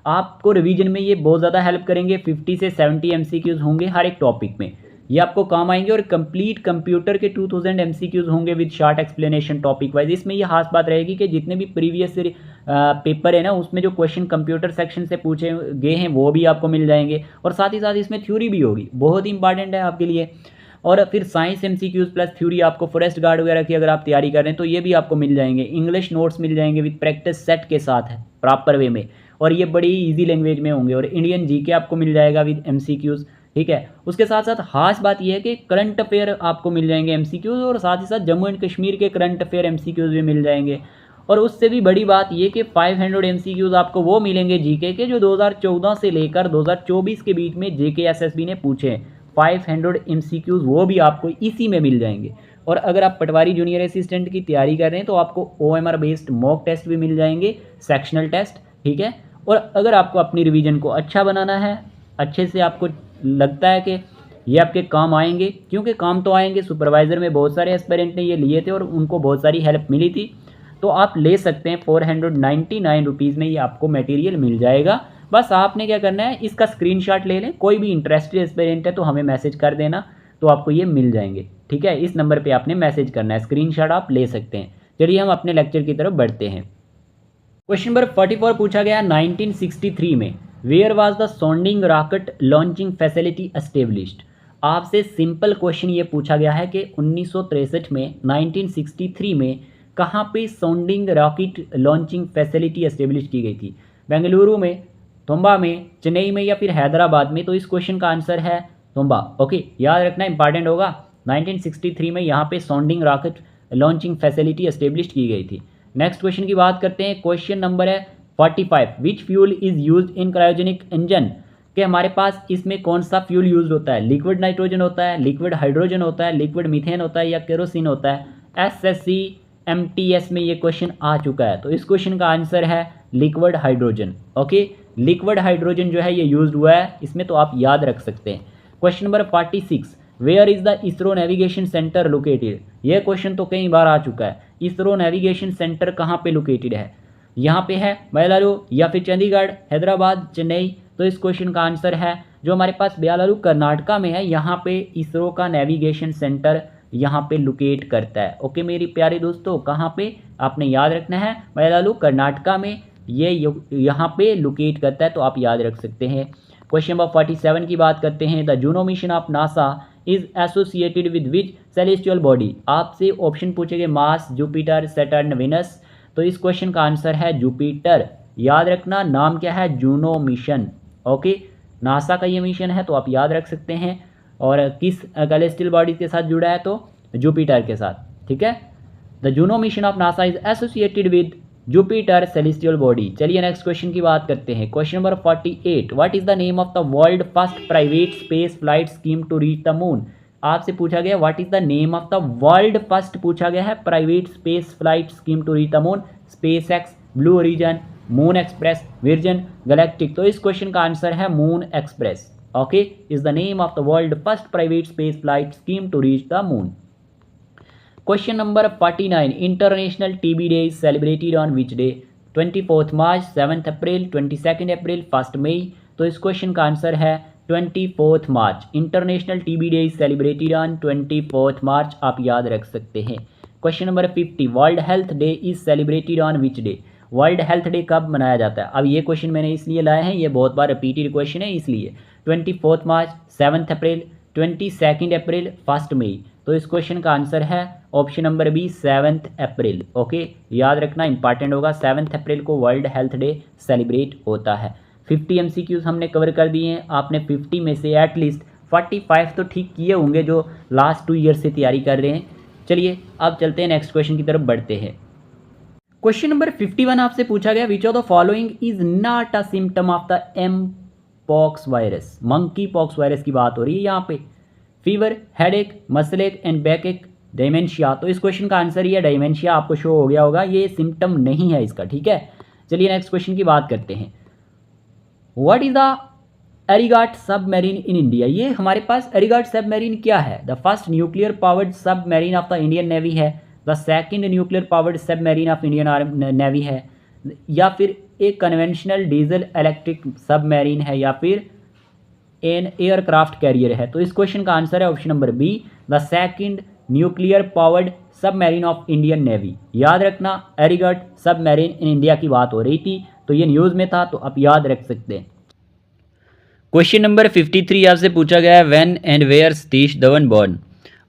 आपको रिवीजन में ये बहुत ज़्यादा हेल्प करेंगे। 50 से 70 MCQs होंगे हर एक टॉपिक में, ये आपको काम आएंगे। और कंप्लीट कंप्यूटर के 2000 MCQs होंगे with short explanation topic wise. इसमें ये खास बात रहेगी कि जितने भी प्रीवियस पेपर है ना, उसमें जो क्वेश्चन कंप्यूटर सेक्शन से पूछे गए हैं वो भी आपको मिल जाएंगे और साथ ही साथ इसमें थ्योरी भी होगी, बहुत ही इंपॉर्टेंट है आपके लिए। और फिर साइंस MCQs प्लस थ्योरी आपको फॉरेस्ट गार्ड वगैरह की अगर आप तैयारी कर रहे हैं तो ये भी आपको मिल जाएंगे। इंग्लिश नोट्स मिल जाएंगे विद प्रैक्टिस सेट के साथ है प्रॉपर वे में, और ये बड़ी इजी लैंग्वेज में होंगे। और इंडियन GK आपको मिल जाएगा विद MCQs ठीक है। उसके साथ साथ खास बात यह है कि करंट अफेयर आपको मिल जाएंगे एमसीक्यूज़, और साथ ही साथ जम्मू एंड कश्मीर के करंट अफेयर एमसीक्यूज़ भी मिल जाएंगे। और उससे भी बड़ी बात ये कि 500 एमसीक्यूज़ आपको वो मिलेंगे जीके के जो 2014 से लेकर 2024 के बीच में जेके एसएसबी ने पूछे हैं। 500 एमसीक्यूज़ वो भी आपको इसी में मिल जाएंगे। और अगर आप पटवारी जूनियर असिस्टेंट की तैयारी कर रहे हैं तो आपको ओएमआर बेस्ड मॉक टेस्ट भी मिल जाएंगे, सेक्शनल टेस्ट, ठीक है। और अगर आपको अपनी रिवीजन को अच्छा बनाना है, अच्छे से आपको लगता है कि ये आपके काम आएंगे, क्योंकि काम तो आएंगे, सुपरवाइज़र में बहुत सारे एस्पिरेंट ने ये लिए थे और उनको बहुत सारी हेल्प मिली थी, तो आप ले सकते हैं। 499 रुपीज़ में ये आपको मटेरियल मिल जाएगा। बस आपने क्या करना है, इसका स्क्रीनशॉट ले लें, कोई भी इंटरेस्टेड एस्पिरेंट है तो हमें मैसेज कर देना, तो आपको ये मिल जाएंगे, ठीक है। इस नंबर पे आपने मैसेज करना है, स्क्रीनशॉट आप ले सकते हैं। चलिए हम अपने लेक्चर की तरफ बढ़ते हैं। क्वेश्चन नंबर 44 पूछा गया 1963 में where was the sounding rocket launching facility established. आपसे सिंपल क्वेश्चन ये पूछा गया है कि 1963 में 1963 में कहाँ पे सोंडिंग रॉकेट लॉन्चिंग फैसिलिटी एस्टेब्लिश की गई थी? बेंगलुरु में, तुम्बा में, चेन्नई में या फिर हैदराबाद में? तो इस क्वेश्चन का आंसर है तुम्बा। ओके, याद रखना, इंपॉर्टेंट होगा। 1963 में यहाँ पे सोंडिंग रॉकेट लॉन्चिंग फैसिलिटी एस्टेब्लिश की गई थी। नेक्स्ट क्वेश्चन की बात करते हैं। क्वेश्चन नंबर है 45, which fuel is used in cryogenic engine? कि हमारे पास इसमें कौन सा फ्यूल यूज होता है? लिक्विड नाइट्रोजन होता है, लिक्विड हाइड्रोजन होता है, लिक्विड मीथेन होता है या केरोसिन होता है? एसएससी एमटीएस में ये क्वेश्चन आ चुका है, तो इस क्वेश्चन का आंसर है liquid hydrogen. Okay, liquid hydrogen जो है ये यूज हुआ है इसमें, तो आप याद रख सकते हैं। Question number 46, where is the ISRO navigation centre located? यह क्वेश्चन तो कई बार आ चुका है। इसरो नेविगेशन सेंटर कहाँ पे लोकेटेड है? यहाँ पे है बेंगलुरु या फिर चंडीगढ़, हैदराबाद, चेन्नई? तो इस क्वेश्चन का आंसर है जो हमारे पास बेंगलुरु कर्नाटका में है, यहाँ पे इसरो का नेविगेशन सेंटर यहाँ पे लोकेट करता है। ओके मेरी प्यारे दोस्तों, कहाँ पे आपने याद रखना है? बेंगलुरु कर्नाटका में ये यहाँ पे लोकेट करता है, तो आप याद रख सकते हैं। क्वेश्चन नंबर 47 की बात करते हैं। The Juno mission of NASA is associated with which celestial body? आपसे ऑप्शन पूछेंगे मार्स, जुपिटर, सैटर्न, विनस। तो इस क्वेश्चन का आंसर है जुपिटर। याद रखना, नाम क्या है? Juno mission. ओके, नासा का ये मिशन है, तो आप याद रख सकते हैं। और किस सेलेस्टियल बॉडी के साथ जुड़ा है? तो जुपिटर के साथ, ठीक है। The Juno mission of NASA is associated with Jupiter celestial body. चलिए नेक्स्ट क्वेश्चन की बात करते हैं। Question number 48, what is the name of the world first private space flight scheme to reach the moon? आपसे पूछा गया what is the name of the world first, पूछा गया है private space flight scheme to reach the moon. SpaceX, Blue Origin, Moon Express, विर्जन galactic? तो इस question का answer है Moon Express. Okay, is the name of the world first private space flight scheme to reach the moon. Question number 49, international TB day is celebrated on which day? 24 March, 7 April, 22 April, 1 मई? तो इस question का answer है 24 March. International TB day is celebrated on 24 March, आप याद रख सकते हैं। Question number 50, world health day is celebrated on which day? World health day कब मनाया जाता है? अब ये क्वेश्चन मैंने इसलिए लाए हैं, ये बहुत बार रिपीटेड क्वेश्चन है इसलिए। 24 मार्च, 7 अप्रैल, 22 अप्रैल, 1 मई? तो इस क्वेश्चन का आंसर है ऑप्शन नंबर बी, 7 अप्रैल। ओके, याद रखना, इंपॉर्टेंट होगा। 7 अप्रैल को वर्ल्ड हेल्थ डे सेलिब्रेट होता है। 50 एमसीक्यूज हमने कवर कर दिए हैं। आपने 50 में से एटलीस्ट 45 तो ठीक किए होंगे जो लास्ट 2 ईयर से तैयारी कर रहे हैं। चलिए अब चलते हैं नेक्स्ट क्वेश्चन की तरफ बढ़ते हैं। क्वेश्चन नंबर 51 आपसे पूछा गया, which of the following is not a symptom of the mpox virus? Monkeypox virus की बात हो रही है यहाँ पे। Fever, headache, muscle ache and backache, dementia? तो इस क्वेश्चन का आंसर ये डायमेंशिया आपको शो हो गया होगा, ये सिम्टम नहीं है इसका, ठीक है। चलिए नेक्स्ट क्वेश्चन की बात करते हैं। What is the Arighaat submarine in India? ये हमारे पास एरिगाट सबमरीन क्या है? The first nuclear powered submarine of the Indian navy है, the second nuclear powered submarine of Indian navy है, या फिर एक कन्वेंशनल डीजल इलेक्ट्रिक सबमरीन है, या फिर एन एयरक्राफ्ट कैरियर है? तो इस क्वेश्चन का आंसर है option number B, the second nuclear powered submarine of Indian navy. याद रखना, एरिगट सबमरीन इन इंडिया की बात हो रही थी, तो ये न्यूज़ में था, तो आप याद रख सकते हैं। क्वेश्चन नंबर 53 आपसे पूछा गया है, when and where Satish Dhawan born?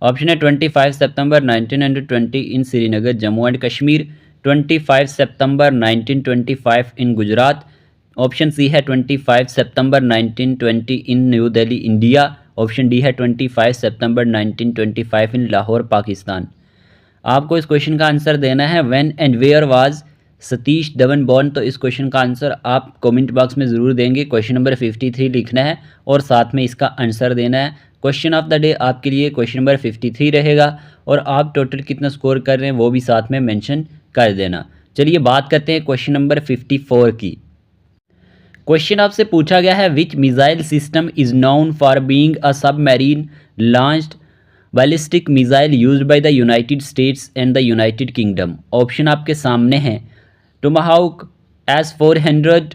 Option है 25 सितंबर 1920 इन श्रीनगर, जम्मू एंड कश्मीर, 25 सितंबर 1925 इन गुजरात, ऑप्शन सी है 25 सितंबर 1920 in New Delhi India. Option D है 25 सितंबर 1925 इन लाहौर पाकिस्तान। आपको इस क्वेश्चन का आंसर देना है when and where was Satish Dhawan born. तो इस क्वेश्चन का आंसर आप कमेंट बॉक्स में ज़रूर देंगे। क्वेश्चन नंबर 53 लिखना है और साथ में इसका आंसर देना है। क्वेश्चन ऑफ द डे आपके लिए क्वेश्चन नंबर 53 रहेगा और आप टोटल कितना स्कोर कर रहे हैं वो भी साथ में मेंशन कर देना। चलिए बात करते हैं क्वेश्चन नंबर 54 की। क्वेश्चन आपसे पूछा गया है which missile system is known for being a submarine launched ballistic missile used by the United States and the United Kingdom. Option आपके सामने हैं टोमाहाउक, S-400,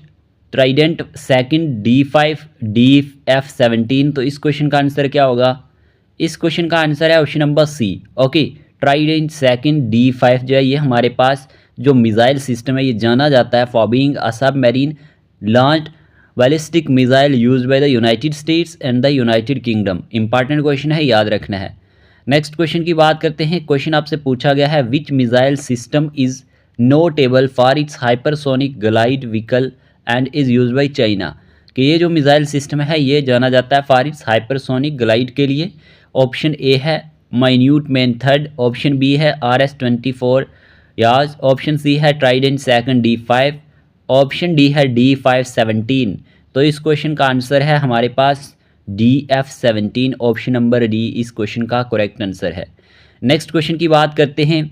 Trident second, D5, DF-17। तो इस क्वेश्चन का आंसर क्या होगा? इस क्वेश्चन का आंसर है option number C. Okay, trident second D5 जो है ये हमारे पास जो मिसाइल सिस्टम है ये जाना जाता है for being a submarine launched ballistic missile used by the United States and the United kingdom. Important question है, याद रखना है। नेक्स्ट क्वेश्चन की बात करते हैं। क्वेश्चन आपसे पूछा गया है which missile system is notable for its hypersonic glide vehicle and is used by China. कि ये जो मिसाइल सिस्टम है ये जाना जाता है फॉर इट्स हाइपरसोनिक ग्लाइड के लिए। ऑप्शन ए है माइन्यूट मेथड, ऑप्शन बी है RS-24 याज, ऑप्शन सी है Trident second D5, option D है DF-17। तो इस क्वेश्चन का आंसर है हमारे पास DF-17। ऑप्शन नंबर डी इस क्वेश्चन का करेक्ट आंसर है। नेक्स्ट क्वेश्चन की बात करते हैं।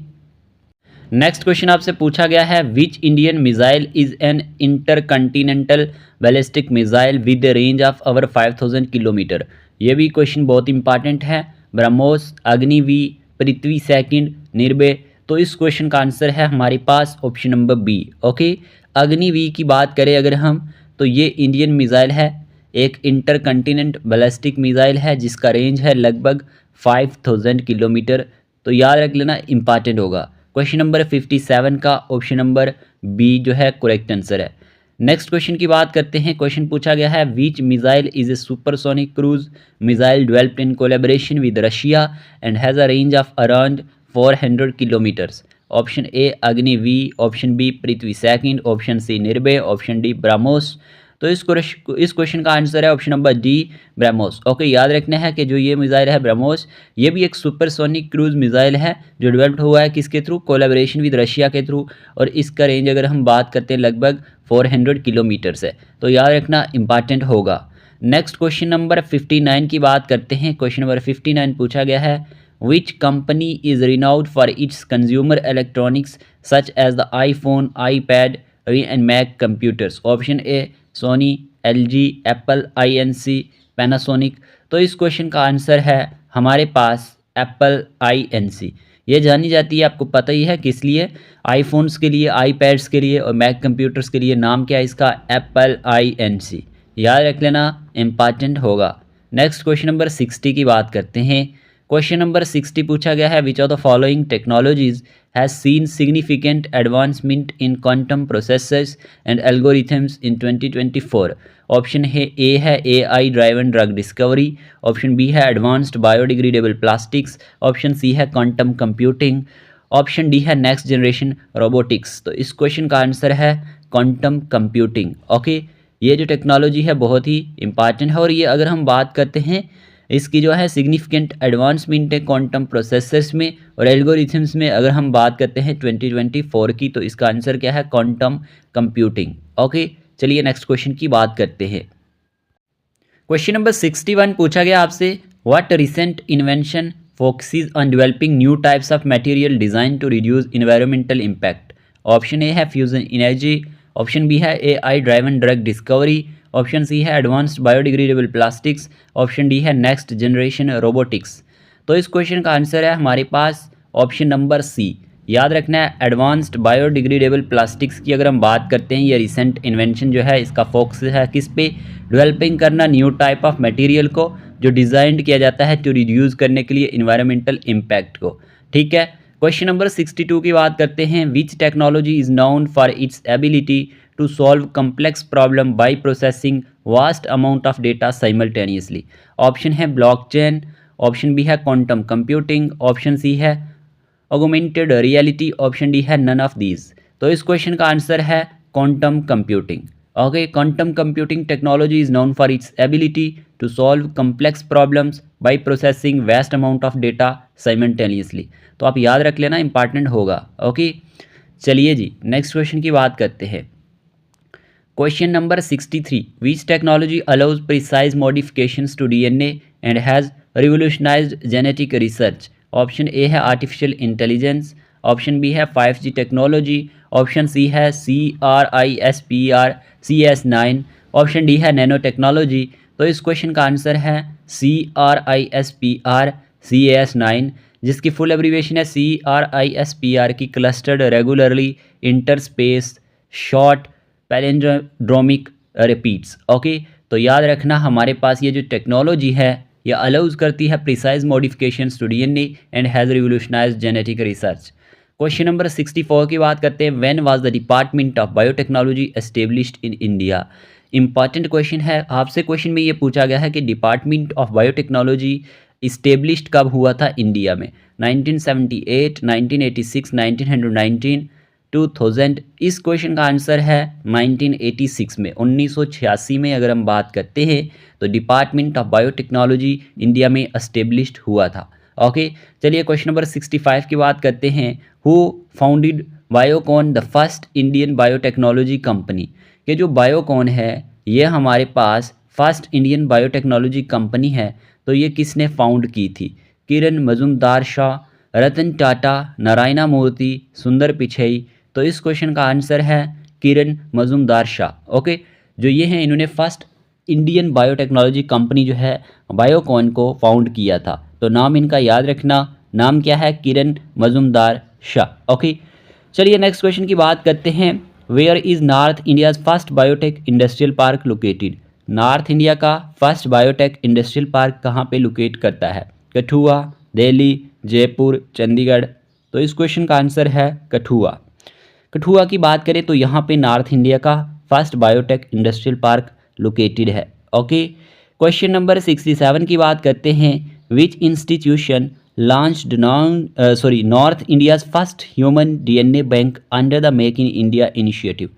नेक्स्ट क्वेश्चन आपसे पूछा गया है which Indian missile is an intercontinental ballistic missile with the range of over 5000 kilometre. ये भी क्वेश्चन बहुत इंपॉर्टेंट है। ब्रह्मोस, अग्निवी, पृथ्वी सेकंड, निर्भय। तो इस क्वेश्चन का आंसर है हमारे पास ऑप्शन नंबर बी। ओके, अग्निवी की बात करें अगर हम तो ये इंडियन मिसाइल है, एक इंटरकंटिनेंट बैलिस्टिक मिसाइल है जिसका रेंज है लगभग 5000 किलोमीटर। तो याद रख लेना, इंपॉर्टेंट होगा। क्वेश्चन नंबर 57 का ऑप्शन नंबर बी जो है करेक्ट आंसर है। नेक्स्ट क्वेश्चन की बात करते हैं। क्वेश्चन पूछा गया है which missile is a supersonic cruise missile developed in collaboration with Russia and has a range of around 400 kilometres. Option A अग्निवी, option B Prithvi second, option C Nirbhay, option D BrahMos. तो इस क्वेश्चन का आंसर है option number D BrahMos. Okay, याद रखना है कि जो ये मिसाइल है ब्रह्मोस ये भी एक सुपरसोनिक क्रूज मिसाइल है जो डेवलप्ड हुआ है किसके थ्रू? कोलैबोरेशन विद रशिया के थ्रू। और इसका रेंज अगर हम बात करते हैं लगभग 400 किलोमीटर्स है। तो याद रखना, इंपॉर्टेंट होगा। नेक्स्ट क्वेश्चन नंबर 59 की बात करते हैं। क्वेश्चन नंबर 59 पूछा गया है which company is renowned for its consumer electronics such as the iPhone, iPad and Mac computers. Option A Sony, LG, Apple, INC, Panasonic. तो इस क्वेश्चन का आंसर है हमारे पास एप्पल INC। ये जानी जाती है, आपको पता ही है किस लिए, आईफोन्स के लिए, iPads के लिए और मैक कंप्यूटर्स के लिए। नाम क्या है इसका? Apple INC। याद रख लेना, इम्पॉर्टेंट होगा। नेक्स्ट क्वेश्चन नंबर 60 की बात करते हैं। क्वेश्चन नंबर 60 पूछा गया है विच of the following technologies has seen significant advancement in quantum processes and algorithms in 2024। Option है ए है AI driven drug discovery, option B है advanced biodegradable plastics, option C है क्वांटम कंप्यूटिंग, ऑप्शन डी है next generation robotics. तो इस question का answer है quantum computing. Okay, ये जो टेक्नोलॉजी है बहुत ही इंपॉर्टेंट है और ये अगर हम बात करते हैं इसकी जो है सिग्निफिकेंट एडवांसमेंट है क्वांटम प्रोसेसर्स में और एल्गोरिथम्स में। अगर हम बात करते हैं 2024 की तो इसका आंसर क्या है? Quantum computing. ओके, चलिए नेक्स्ट क्वेश्चन की बात करते हैं। क्वेश्चन नंबर 61 पूछा गया आपसे what recent invention focuses on developing new types of material design to reduce environmental impact. Option A है फ्यूजन एनर्जी, ऑप्शन बी है AI driven drug discovery, option C है advanced biodegradable plastics, option D है next generation robotics. तो इस question का answer है हमारे पास ऑप्शन नंबर सी। याद रखना है, एडवांस्ड बायोडिग्रेडेबल प्लास्टिक्स की अगर हम बात करते हैं ये रिसेंट इन्वेंशन जो है इसका फोकस है किस पे? डेवलपिंग करना न्यू टाइप ऑफ मटेरियल को जो डिज़ाइन किया जाता है टू रिड्यूस करने के लिए इन्वायरमेंटल इम्पैक्ट को। ठीक है, क्वेश्चन नंबर 62 की बात करते हैं। विच technology is known for its ability to solve complex problem by processing vast amount of data simultaneously। Option है ब्लॉकचेन, ऑप्शन बी है क्वांटम कंप्यूटिंग, ऑप्शन सी है ऑगमेंटेड रियलिटी, ऑप्शन डी है none of these. तो इस question का answer है quantum computing. Okay, quantum computing technology is known for its ability to solve complex problems by processing vast amount of data simultaneously. तो आप याद रख लेना, इंपॉर्टेंट होगा. ओके, चलिए जी नेक्स्ट क्वेश्चन की बात करते हैं. Question number 63. Which technology allows precise modifications to DNA and has revolutionized genetic research? Option A है artificial intelligence, ऑप्शन बी है 5G टेक्नोलॉजी, ऑप्शन सी है CRISPR-Cas9, ऑप्शन डी है नैनो टेक्नोलॉजी. तो इस क्वेश्चन का आंसर है CRISPR-Cas9, जिसकी full abbreviation है CRISPR की clustered regularly interspace short palindromic repeats. Okay, तो याद रखना हमारे पास ये जो टेक्नोलॉजी है ये अलाउज करती है precise modifications to DNA and has revolutionised genetic research. Question number 64 की बात करते हैं. When was the department of biotechnology established in India? Important question है. आपसे क्वेश्चन में ये पूछा गया है कि डिपार्टमेंट ऑफ बायोटेक्नोलॉजी इस्टेब्लिश्ड कब हुआ था इंडिया में. 1978, 1986, 1919, 2000. इस क्वेश्चन का आंसर है 1986 में, 1986 में अगर हम बात करते हैं तो डिपार्टमेंट ऑफ बायोटेक्नोलॉजी इंडिया में एस्टेब्लिश्ड हुआ था. ओके, चलिए क्वेश्चन नंबर 65 की बात करते हैं. Who founded Biocon, the first Indian biotechnology company? ये जो बायोकॉन है ये हमारे पास फर्स्ट इंडियन बायोटेक्नोलॉजी कंपनी है. तो ये किसने फाउंड की थी? किरण मजुमदार शाह, रतन टाटा, नारायणा मूर्ति, सुंदर पिचई. तो इस क्वेश्चन का आंसर है किरण मजुमदार शाह. ओके, जो ये हैं इन्होंने फर्स्ट इंडियन बायोटेक्नोलॉजी कंपनी जो है बायोकॉन को फाउंड किया था. तो नाम इनका याद रखना, नाम क्या है? किरण मजुमदार शाह. ओके, चलिए नेक्स्ट क्वेश्चन की बात करते हैं. Where is North India's first biotech industrial park located? North India का फर्स्ट बायोटेक इंडस्ट्रियल पार्क कहाँ पे लोकेट करता है? कठुआ, दिल्ली, जयपुर, चंडीगढ़. तो इस क्वेश्चन का आंसर है कठुआ. कठुआ की बात करें तो यहाँ पे नॉर्थ इंडिया का first biotech industrial park located है. ओके, क्वेश्चन नंबर 67 की बात करते हैं. Which institution launched north India's first human DNA bank under the make in India initiative?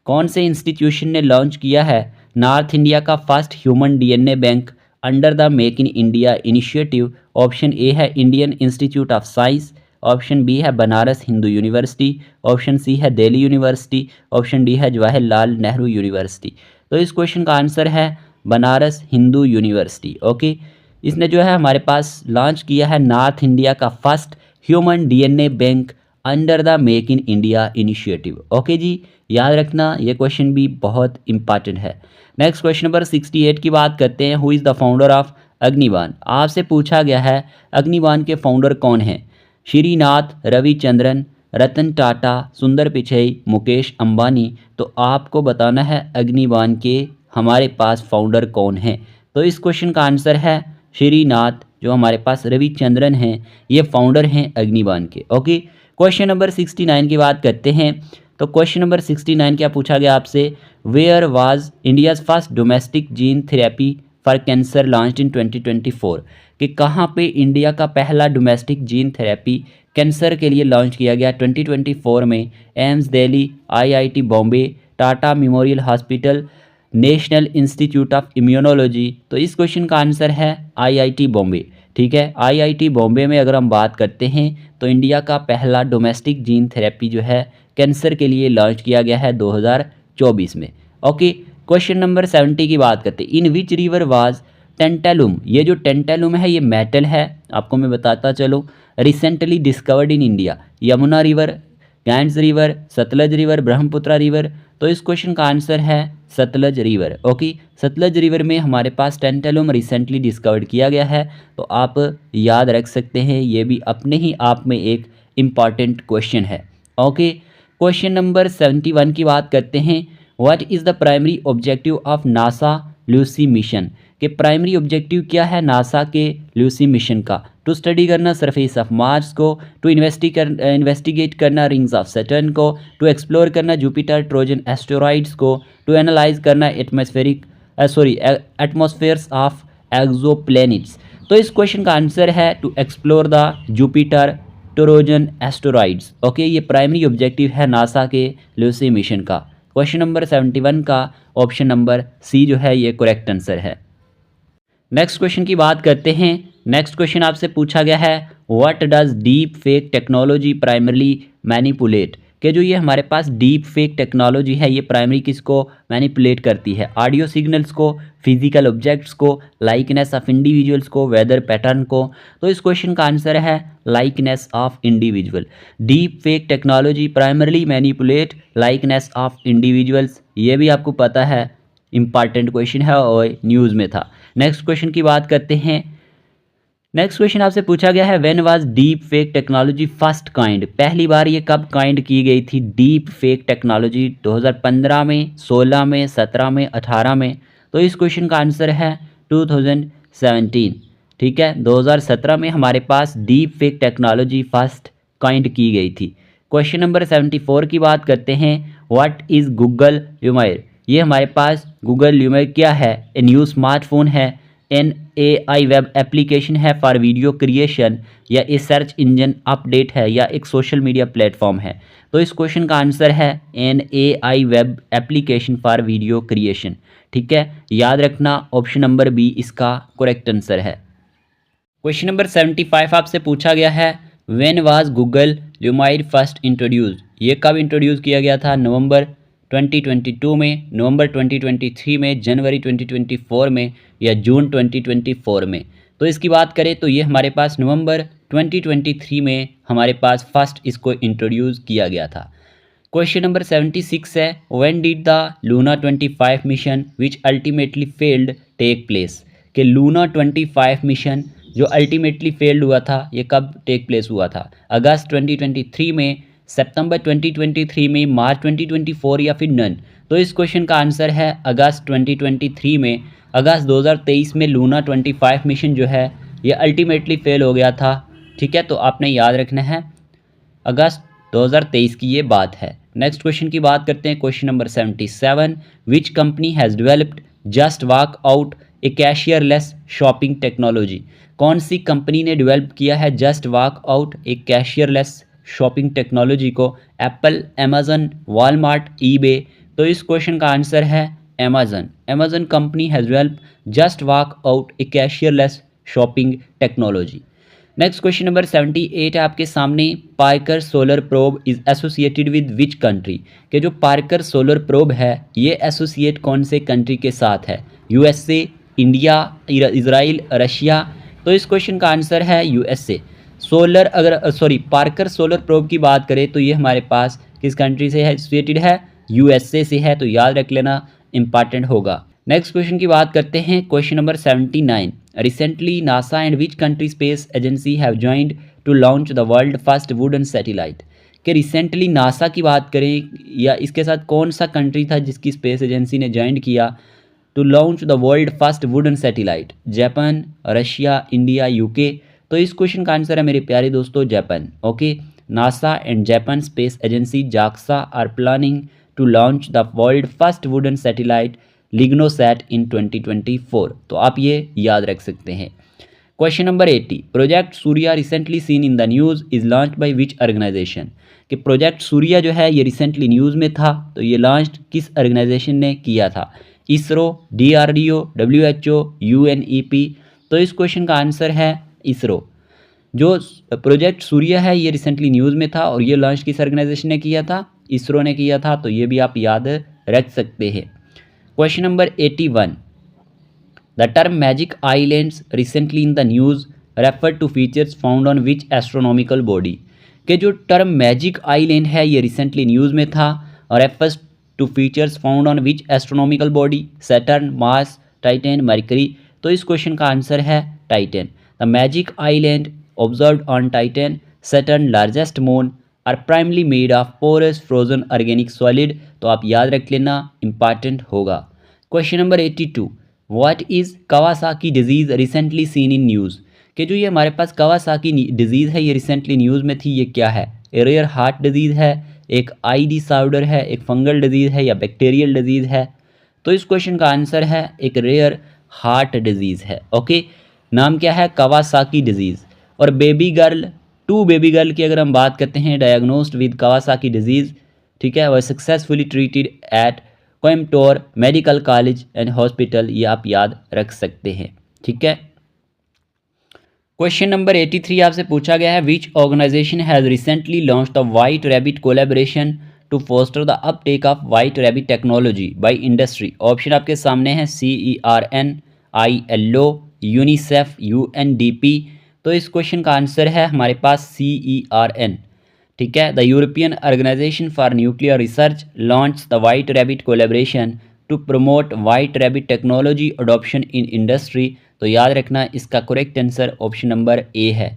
कौन से इंस्टीट्यूशन ने लॉन्च किया है नॉर्थ इंडिया का first human DNA bank under the make in India initiative? Option A है Indian institute of science, option B है Banaras Hindu university, option C है Delhi university, option D है जवाहरलाल नेहरू यूनिवर्सिटी. तो इस क्वेश्चन का आंसर है बनारस हिंदू यूनिवर्सिटी. ओके, इसने जो है हमारे पास लॉन्च किया है नॉर्थ इंडिया का first human DNA bank under the make in India initiative. Okay जी, याद रखना ये क्वेश्चन भी बहुत इंपॉर्टेंट है. नेक्स्ट क्वेश्चन नंबर 68 की बात करते हैं. Who is the founder of Agnibaan? आपसे पूछा गया है अग्निबाण के फाउंडर कौन हैं? श्रीनाथ, रविचंद्रन, रतन टाटा, सुंदर पिचई, मुकेश अंबानी. तो आपको बताना है अग्निबाण के हमारे पास फाउंडर कौन हैं. तो इस क्वेश्चन का आंसर है श्रीनाथ. जो हमारे पास रविचंद्रन हैं ये फाउंडर हैं अग्निबाण के. ओके, क्वेश्चन नंबर 69 की बात करते हैं. तो क्वेश्चन नंबर 69 क्या पूछा गया आपसे? Where was India's first domestic gene therapy for cancer launched in 2024? कि कहाँ पे इंडिया का पहला डोमेस्टिक जीन थेरेपी कैंसर के लिए लॉन्च किया गया 2024 में? AIIMS Delhi, IIT Bombay, Tata memorial hospital, national institute of immunology. तो इस क्वेश्चन का आंसर है आईआईटी बॉम्बे. ठीक है, आईआईटी बॉम्बे में अगर हम बात करते हैं तो इंडिया का पहला डोमेस्टिक जीन थेरेपी जो है कैंसर के लिए लॉन्च किया गया है 2024 में. ओके, क्वेश्चन नंबर 70 की बात करते हैं. In which river was टेंटालुम? ये जो टेंटालुम है ये मेटल है, आपको मैं बताता चलो. Recently discovered in India? Yamuna river, Ganges river, Sutlej river, Brahmaputra river. तो इस क्वेश्चन का आंसर है Sutlej river. Okay, Sutlej river में हमारे पास टेंटालुम रिसेंटली डिस्कवर्ड किया गया है. तो आप याद रख सकते हैं, ये भी अपने ही आप में एक इम्पॉर्टेंट क्वेश्चन है. ओके, क्वेश्चन नंबर 71 की बात करते हैं. What is the primary objective of NASA Lucy mission? कि प्राइमरी ऑब्जेक्टिव क्या है नासा के ल्यूसी मिशन का? टू स्टडी करना सरफेस ऑफ मार्स को, टू इन्वेस्टिगेट करना रिंग्स ऑफ सैटर्न को, टू एक्सप्लोर करना जुपिटर ट्रोजन एस्टेरॉइड्स को, टू एनालाइज करना एटमॉस्फेयर्स ऑफ एक्सोप्लैनेट्स. तो इस क्वेश्चन का आंसर है to explore the Jupiter Trojan asteroids. Okay, ये प्राइमरी ऑब्जेक्टिव है नासा के ल्यूसी मिशन का. क्वेश्चन नंबर 71 का ऑप्शन नंबर सी जो है ये करेक्ट आंसर है। नेक्स्ट क्वेश्चन की बात करते हैं। नेक्स्ट क्वेश्चन आपसे पूछा गया है what does deep fake technology primarily manipulate, कि जो ये हमारे पास डीप फेक टेक्नोलॉजी है ये प्राइमरी किसको मैनिपुलेट करती है, ऑडियो सिग्नल्स को, फिजिकल ऑब्जेक्ट्स को, लाइकनेस ऑफ इंडिविजुअल्स को, वेदर पैटर्न को। तो इस क्वेश्चन का आंसर है likeness of individual. Deep fake technology primarily manipulate likeness of individuals, ये भी आपको पता है, इंपॉर्टेंट क्वेश्चन है और न्यूज़ में था। नेक्स्ट क्वेश्चन की बात करते हैं। नेक्स्ट क्वेश्चन आपसे पूछा गया है when was deep fake technology first kind, पहली बार ये कब काइंड की गई थी डीप फेक टेक्नोलॉजी, 2015 में, 16 में, 17 में, 18 में। तो इस क्वेश्चन का आंसर है 2017। ठीक है, 2017 में हमारे पास deep fake technology first kind की गई थी। क्वेश्चन नंबर 74 की बात करते हैं व्हाट इज़ गूगल ल्यूमायर, ये हमारे पास गूगल ल्यूमायर क्या है, ए न्यू स्मार्टफोन है, एन AI वेब एप्लीकेशन है फॉर वीडियो क्रिएशन, या ए सर्च इंजन अपडेट है, या एक सोशल मीडिया प्लेटफॉर्म है। तो इस क्वेश्चन का आंसर है an AI web application for video creation. ठीक है, याद रखना ऑप्शन नंबर बी इसका करेक्ट आंसर है। क्वेश्चन नंबर 75 आपसे पूछा गया है when was Google Lumiere first introduce, ये कब इंट्रोड्यूस किया गया था, नवंबर 2022 में, नवंबर 2023 में, जनवरी 2024 में, या जून 2024 में। तो इसकी बात करें तो ये हमारे पास नवंबर 2023 में हमारे पास फर्स्ट इसको इंट्रोड्यूस किया गया था। क्वेश्चन नंबर 76 है when did the Luna 25 mission which ultimately failed take place, कि लूना 25 मिशन जो अल्टीमेटली फेल्ड हुआ था ये कब टेक प्लेस हुआ था, अगस्त 2023 में, सितंबर 2023 में, मार्च 2024 या फिर नन। तो इस क्वेश्चन का आंसर है अगस्त 2023 में। अगस्त 2023 में लूना 25 मिशन जो है ये अल्टीमेटली फेल हो गया था। ठीक है, तो आपने याद रखना है अगस्त 2023 की ये बात है। नेक्स्ट क्वेश्चन की बात करते हैं। Question number 77 which company has developed just walk out a cashierless shopping technology, कौन सी कंपनी ने डेवलप किया है just walk out a cashierless shopping technology को, एप्पल, अमेजन, वॉलमार्ट, ईबे। तो इस क्वेश्चन का आंसर है Amazon. Amazon company has develop just walk out a cashierless shopping technology. Next question number 78 है आपके सामने, Parker Solar Probe is associated with which country, के जो पार्कर सोलर प्रोब है ये एसोसिएट कौन से कंट्री के साथ है, USA, इंडिया, इजराइल, रशिया। तो इस क्वेश्चन का आंसर है USA। पार्कर सोलर प्रोब की बात करें तो ये हमारे पास किस कंट्री से है, एसोसिएटेड है USA से है, तो याद रख लेना, इंपॉर्टेंट होगा। नेक्स्ट क्वेश्चन की बात करते हैं। Question number 79 recently NASA and which country space agency have joined to launch the world first wooden satellite, कि रिसेंटली नासा की बात करें या इसके साथ कौन सा कंट्री था जिसकी स्पेस एजेंसी ने ज्वाइन किया to launch the world first wooden satellite, Japan, Russia, India, UK। तो इस क्वेश्चन का आंसर है मेरे प्यारे दोस्तों Japan. Okay, NASA and Japan space agency JAXA are planning to launch the world first wooden satellite LignoSat in 2024। तो आप ये याद रख सकते हैं। Question number 80 project Surya recently seen in the news is launch by which organisation, कि project Surya जो है ये रिसेंटली न्यूज़ में था, तो ये लॉन्च किस ऑर्गेनाइजेशन ने किया था, इसरो, DRDO, WHO, UNEP। तो इस क्वेश्चन का आंसर है इसरो। जो प्रोजेक्ट सूर्या है ये रिसेंटली न्यूज़ में था और ये लॉन्च किस ऑर्गेनाइजेशन ने किया था, इसरो ने किया था, तो ये भी आप याद रख सकते हैं। Question number 81 the term magic islands recently in the news refer to features found on which astronomical body, के जो टर्म मैजिक आइलैंड है ये रिसेंटली न्यूज़ में था और refers to features found on which astronomical body, Saturn, Mars, Titan, Mercury. तो इस question का आंसर है Titan. The magic island observed on Titan, Saturn largest moon are primarily made of porous frozen organic solid. तो आप याद रख लेना, important होगा। Question number 82 what is Kawasaki disease recently seen in news, कि जो ये हमारे पास कावासाकी डिजीज़ है ये रिसेंटली न्यूज़ में थी, ये क्या है, रेयर हार्ट डिजीज़ है, एक आई डिसऑर्डर है, एक फंगल डिजीज़ है, या बैक्टीरियल डिजीज़ है। तो इस क्वेश्चन का आंसर है एक रेयर हार्ट डिजीज़ है। ओके, नाम क्या है, कावासाकी डिजीज़। और बेबी गर्ल की अगर हम बात करते हैं डायग्नोस्ड विद कावासाकी डिजीज़, ठीक है, वह successfully treated at Coimbatore medical college and hospital, ये आप याद रख सकते हैं। ठीक है, क्वेश्चन नंबर 83 आपसे पूछा गया है, which organisation has recently launch the White Rabbit collaboration to foster the uptake of White Rabbit technology by industry. Option आपके सामने है CERN, ILO, यूनिसेफ, UNDP। तो इस क्वेश्चन का आंसर है हमारे पास CERN। ठीक है, the European organisation for nuclear research launch the White Rabbit collaboration to promote White Rabbit technology adoption in industry. तो याद रखना इसका correct answer option number A है।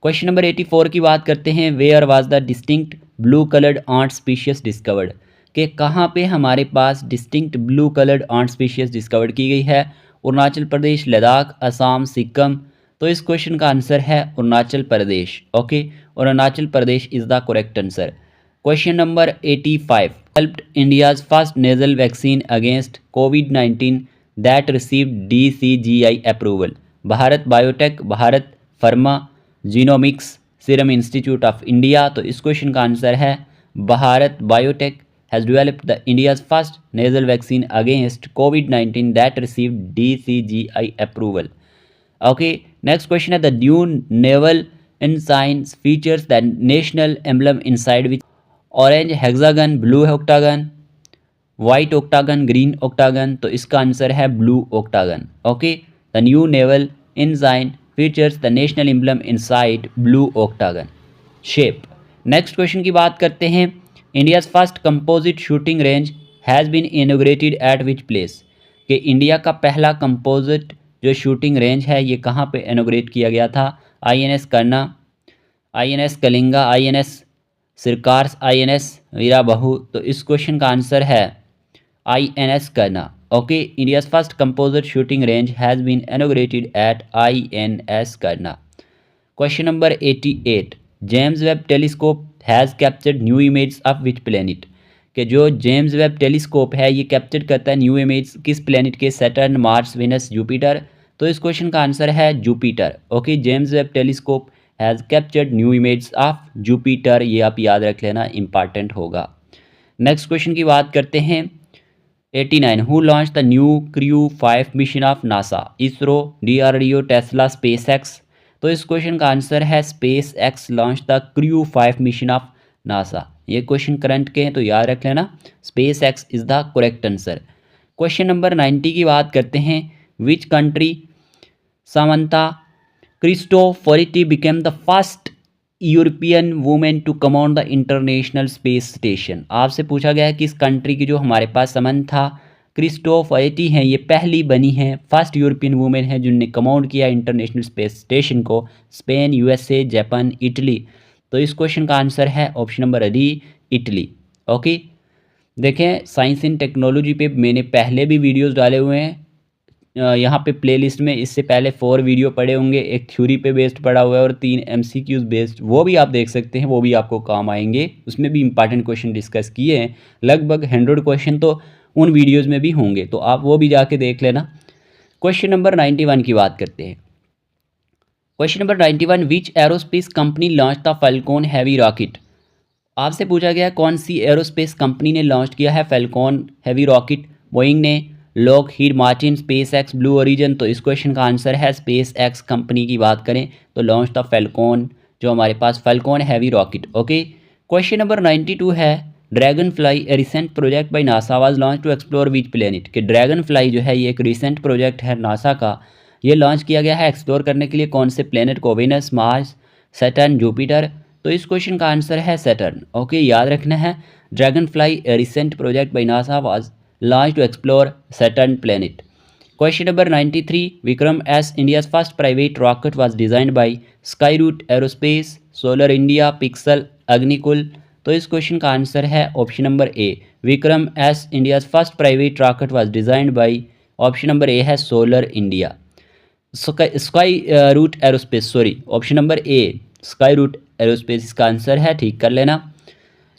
क्वेश्चन नंबर 84 की बात करते हैं, where was the distinct blue coloured ant species discovered, कि कहाँ पे हमारे पास distinct blue coloured ant species discovered की गई है? अरुणाचल प्रदेश, लद्दाख, असम, सिक्किम। तो इस क्वेश्चन का आंसर है अरुणाचल प्रदेश। ओके, और Arunachal Pradesh is the correct answer. Question number 85, helped India's first nasal vaccine against कोविड-19 that received DCGI approval, Bharat Biotech, Bharat Pharma, genomics, serum institute of India. तो इस क्वेश्चन का आंसर है Bharat Biotech has developed the India's first nasal vaccine against कोविड-19 that received DCGI approval. Okay, next question है, the new naval ensign features the national emblem inside which orange hexagon, blue octagon, white octagon, green octagon। तो इसका answer है blue octagon। Okay, the new naval ensign features the national emblem inside blue octagon shape। Next question की बात करते हैं, India's first composite shooting range has been inaugurated at which place, कि India का पहला कंपोजिट जो shooting range है ये कहाँ पे इनोग्रेट किया गया था? INS करना, INS कलिंगा, INS सिरकार्स, INS वीराबहू। तो इस क्वेश्चन का आंसर है INS करना। Okay, India's first composite shooting range has been inaugurated at INS करना। Question number 88, James Webb telescope has captured new image of which planet, कि जो जेम्स वेब टेलीस्कोप है ये कैप्चर करता है न्यू इमेज किस प्लेनेट के? Saturn, Mars, Venus, Jupiter. तो इस क्वेश्चन का आंसर है Jupiter. Okay, James Webb telescope has captured new image of Jupiter, ये आप याद रख लेना, इंपॉर्टेंट होगा। नेक्स्ट क्वेश्चन की बात करते हैं, 89, who launch the new crew 5 mission of NASA, ISRO, DRDO, Tesla, Space X. तो इस क्वेश्चन का आंसर है space X launch the crew 5 mission of NASA. ये क्वेश्चन करंट के हैं तो याद रख लेना, Space X is the correct answer. Question number 90 की बात करते हैं, which country Samantha Cristoforetti became the first European women to command the International Space station. आपसे पूछा गया है कि इस कंट्री की जो हमारे पास समंथा क्रिस्टोफोरिटी हैं ये पहली बनी हैं, फर्स्ट यूरोपियन वुमेन है जिनने कमांड किया इंटरनेशनल स्पेस स्टेशन को। Spain, USA, Japan, Italy. तो इस क्वेश्चन का आंसर है option number D, Italy. Okay, देखें साइंस एंड टेक्नोलॉजी पे मैंने पहले भी वीडियोस डाले हुए हैं, यहाँ पे प्लेलिस्ट में इससे पहले 4 वीडियो पड़े होंगे, एक थ्योरी पे बेस्ड पड़ा हुआ है और 3 MCQs बेस्ड, वो भी आप देख सकते हैं, वो भी आपको काम आएंगे। उसमें भी इंपॉर्टेंट क्वेश्चन डिस्कस किए हैं, लगभग 100 क्वेश्चन तो उन वीडियोज़ में भी होंगे, तो आप वो भी जाके देख लेना। क्वेश्चन नंबर 91 की बात करते हैं। Question number 91, which aerospace company launch the Falcon Heavy rocket. आपसे पूछा गया कौन सी एरोस्पेस कंपनी ने लॉन्च किया है फैल्कॉन हैवी रॉकेट? बोइंग ने, Lockheed Martin, space x, blue origin. तो इस क्वेश्चन का आंसर है स्पेस एक्स कंपनी की बात करें तो लॉन्च द फैल्कॉन, जो हमारे पास Falcon Heavy rocket. Okay, question number 92 है, Dragonfly a recent project by NASA was launch to explore which planet, कि ड्रैगन फ्लाई जो है ये एक रिसेंट प्रोजेक्ट है नासा का, ये लॉन्च किया गया है एक्सप्लोर करने के लिए कौन से प्लेनेट को? Venus, Mars, Saturn, Jupiter. तो इस क्वेश्चन का आंसर है सैटर्न। ओके, याद रखना है, Dragonfly a recent project by NASA was launch to explore Saturn planet. Question number 93, Vikram S India's first private rocket was designed by Skyroot Aerospace, Solar India, Pixxel, Agnikul. तो इस question का answer है option number A, Vikram S India's first private rocket was designed by, option number A है Solar India. Skyroot Aerospace, sorry, option number A Skyroot Aerospace इसका answer है, ठीक कर लेना।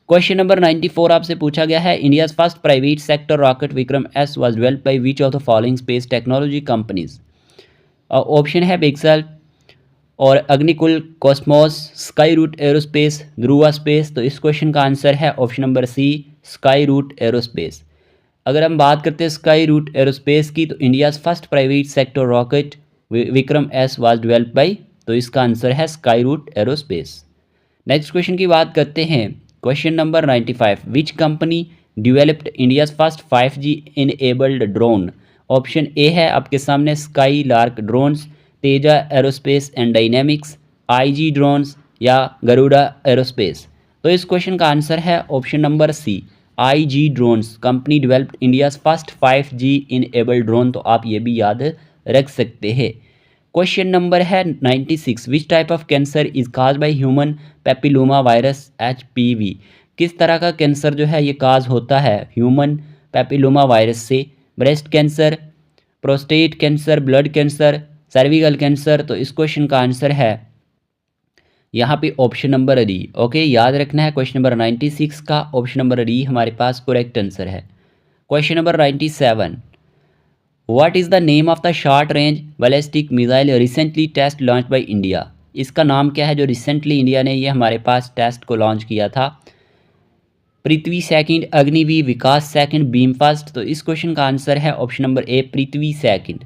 क्वेश्चन नंबर 94 आपसे पूछा गया है, India's first private sector rocket Vikram S was developed by which of the following space technology companies. Option है पिक्सल, और Agnikul, Cosmos, Skyroot Aerospace, Dhruva Space. तो इस क्वेश्चन का आंसर है option number C, Skyroot Aerospace. अगर हम बात करते हैं स्काई रूट एरोस्पेस की, तो India's first private sector rocket Vikram S was developed by. तो इसका आंसर है Skyroot Aerospace. Next question की बात करते हैं, question number 95, which company developed India's first 5G enabled drone. Option A है आपके सामने Skylark drones, Teja Aerospace and Dynamics, IG drones या गरुड़ा एरोस्पेस। तो इस क्वेश्चन का आंसर है option number C, IG drones. Company developed India's first 5G enabled drone. तो आप ये भी याद रख सकते हैं। क्वेश्चन नंबर है 96, which type of cancer is cause by human papilloma virus HPV। किस तरह का कैंसर जो है ये काज होता है ह्यूमन पेपिलोमा वायरस से। Breast cancer, prostate cancer, blood cancer, cervical cancer. तो इस क्वेश्चन का आंसर है यहाँ पे ऑप्शन नंबर डी। ओके, याद रखना है क्वेश्चन नंबर 96 का ऑप्शन नंबर डी हमारे पास करेक्ट आंसर है। Question number 97, what is the name of the short range ballistic missile recently test launch by India. इसका नाम क्या है जो रिसेंटली इंडिया ने ये हमारे पास टेस्ट को लॉन्च किया था। Prithvi second, Agniveer, Vikas second, Bheem first. तो इस क्वेश्चन का आंसर है option number A, Prithvi second.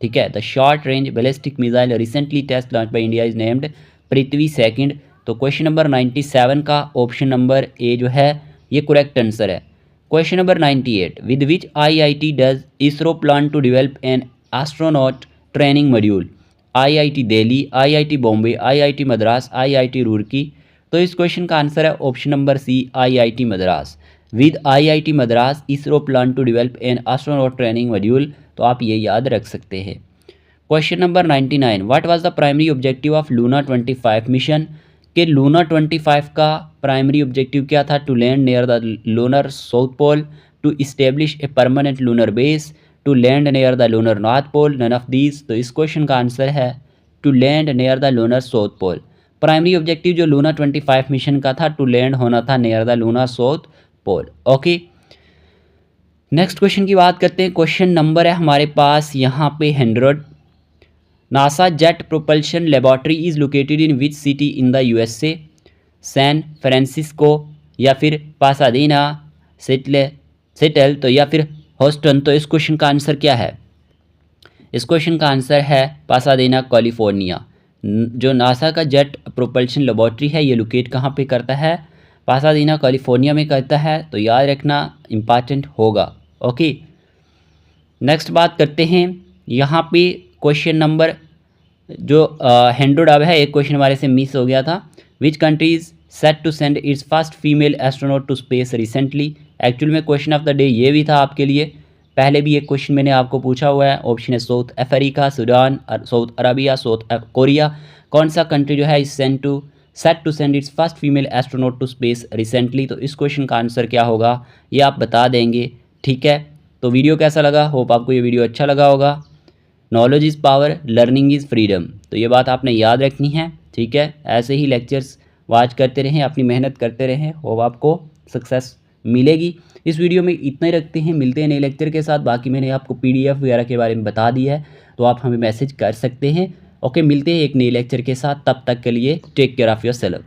ठीक है, the short range ballistic missile recently test launch by India is named Prithvi second. तो क्वेश्चन नंबर 97 का ऑप्शन नंबर ए जो है ये करेक्ट आंसर है। Question number 98, with which IIT does ISRO plan to develop an astronaut training module. IIT Delhi, IIT Bombay, IIT Madras, IIT Roorkee. तो इस question का answer है option number C, IIT Madras. With IIT Madras ISRO plan to develop an astronaut training module. तो आप ये याद रख सकते हैं। Question number 99, what was the primary objective of Luna 25 mission. कि लूना 25 का प्राइमरी ऑब्जेक्टिव क्या था। To land near the lunar south pole, to establish a permanent lunar base, to land near the lunar north pole, none of these. तो इस question का answer है to land near the lunar south pole. Primary objective जो Luna 25 mission का था, to land होना था near the lunar south pole. Okay, next question की बात करते हैं। क्वेश्चन नंबर है हमारे पास यहाँ पे 100, NASA jet propulsion laboratory is located in which city in the USA। San Francisco या फिर पासाडीना, सिएटल तो या फिर ह्यूस्टन। तो इस क्वेश्चन का आंसर क्या है। इस क्वेश्चन का आंसर है पासाडीना, कैलिफोर्निया। जो नासा का जेट प्रोपल्शन लेबॉर्ट्री है ये लोकेट कहाँ पे करता है, पासाडीना कैलिफोर्निया में करता है। तो याद रखना इम्पॉर्टेंट होगा। ओके, नेक्स्ट बात करते हैं यहाँ पे क्वेश्चन नंबर जो 100 अब है, एक क्वेश्चन हमारे से मिस हो गया था। Which countries set to send its first female astronaut to space recently. Actual में क्वेश्चन ऑफ द डे ये भी था आपके लिए, पहले भी एक क्वेश्चन मैंने आपको पूछा हुआ है। ऑप्शन है South Africa, Sudan, South Arabia, South Korea. कौन सा कंट्री जो है is set to send its first female astronaut to space recently. तो इस क्वेश्चन का आंसर क्या होगा ये आप बता देंगे। ठीक है, तो वीडियो कैसा लगा, होप आपको ये वीडियो अच्छा लगा होगा। Knowledge is power, learning is freedom. तो ये बात आपने याद रखनी है। ठीक है, ऐसे ही लेक्चर्स वॉच करते रहें, अपनी मेहनत करते रहें, होप आपको सक्सेस मिलेगी। इस वीडियो में इतना ही रखते हैं, मिलते हैं नए लेक्चर के साथ। बाकी मैंने आपको PDF वगैरह के बारे में बता दिया है, तो आप हमें मैसेज कर सकते हैं। ओके, मिलते हैं एक नए लेक्चर के साथ, तब तक के लिए टेक केयर ऑफ़ योरसेल्फ।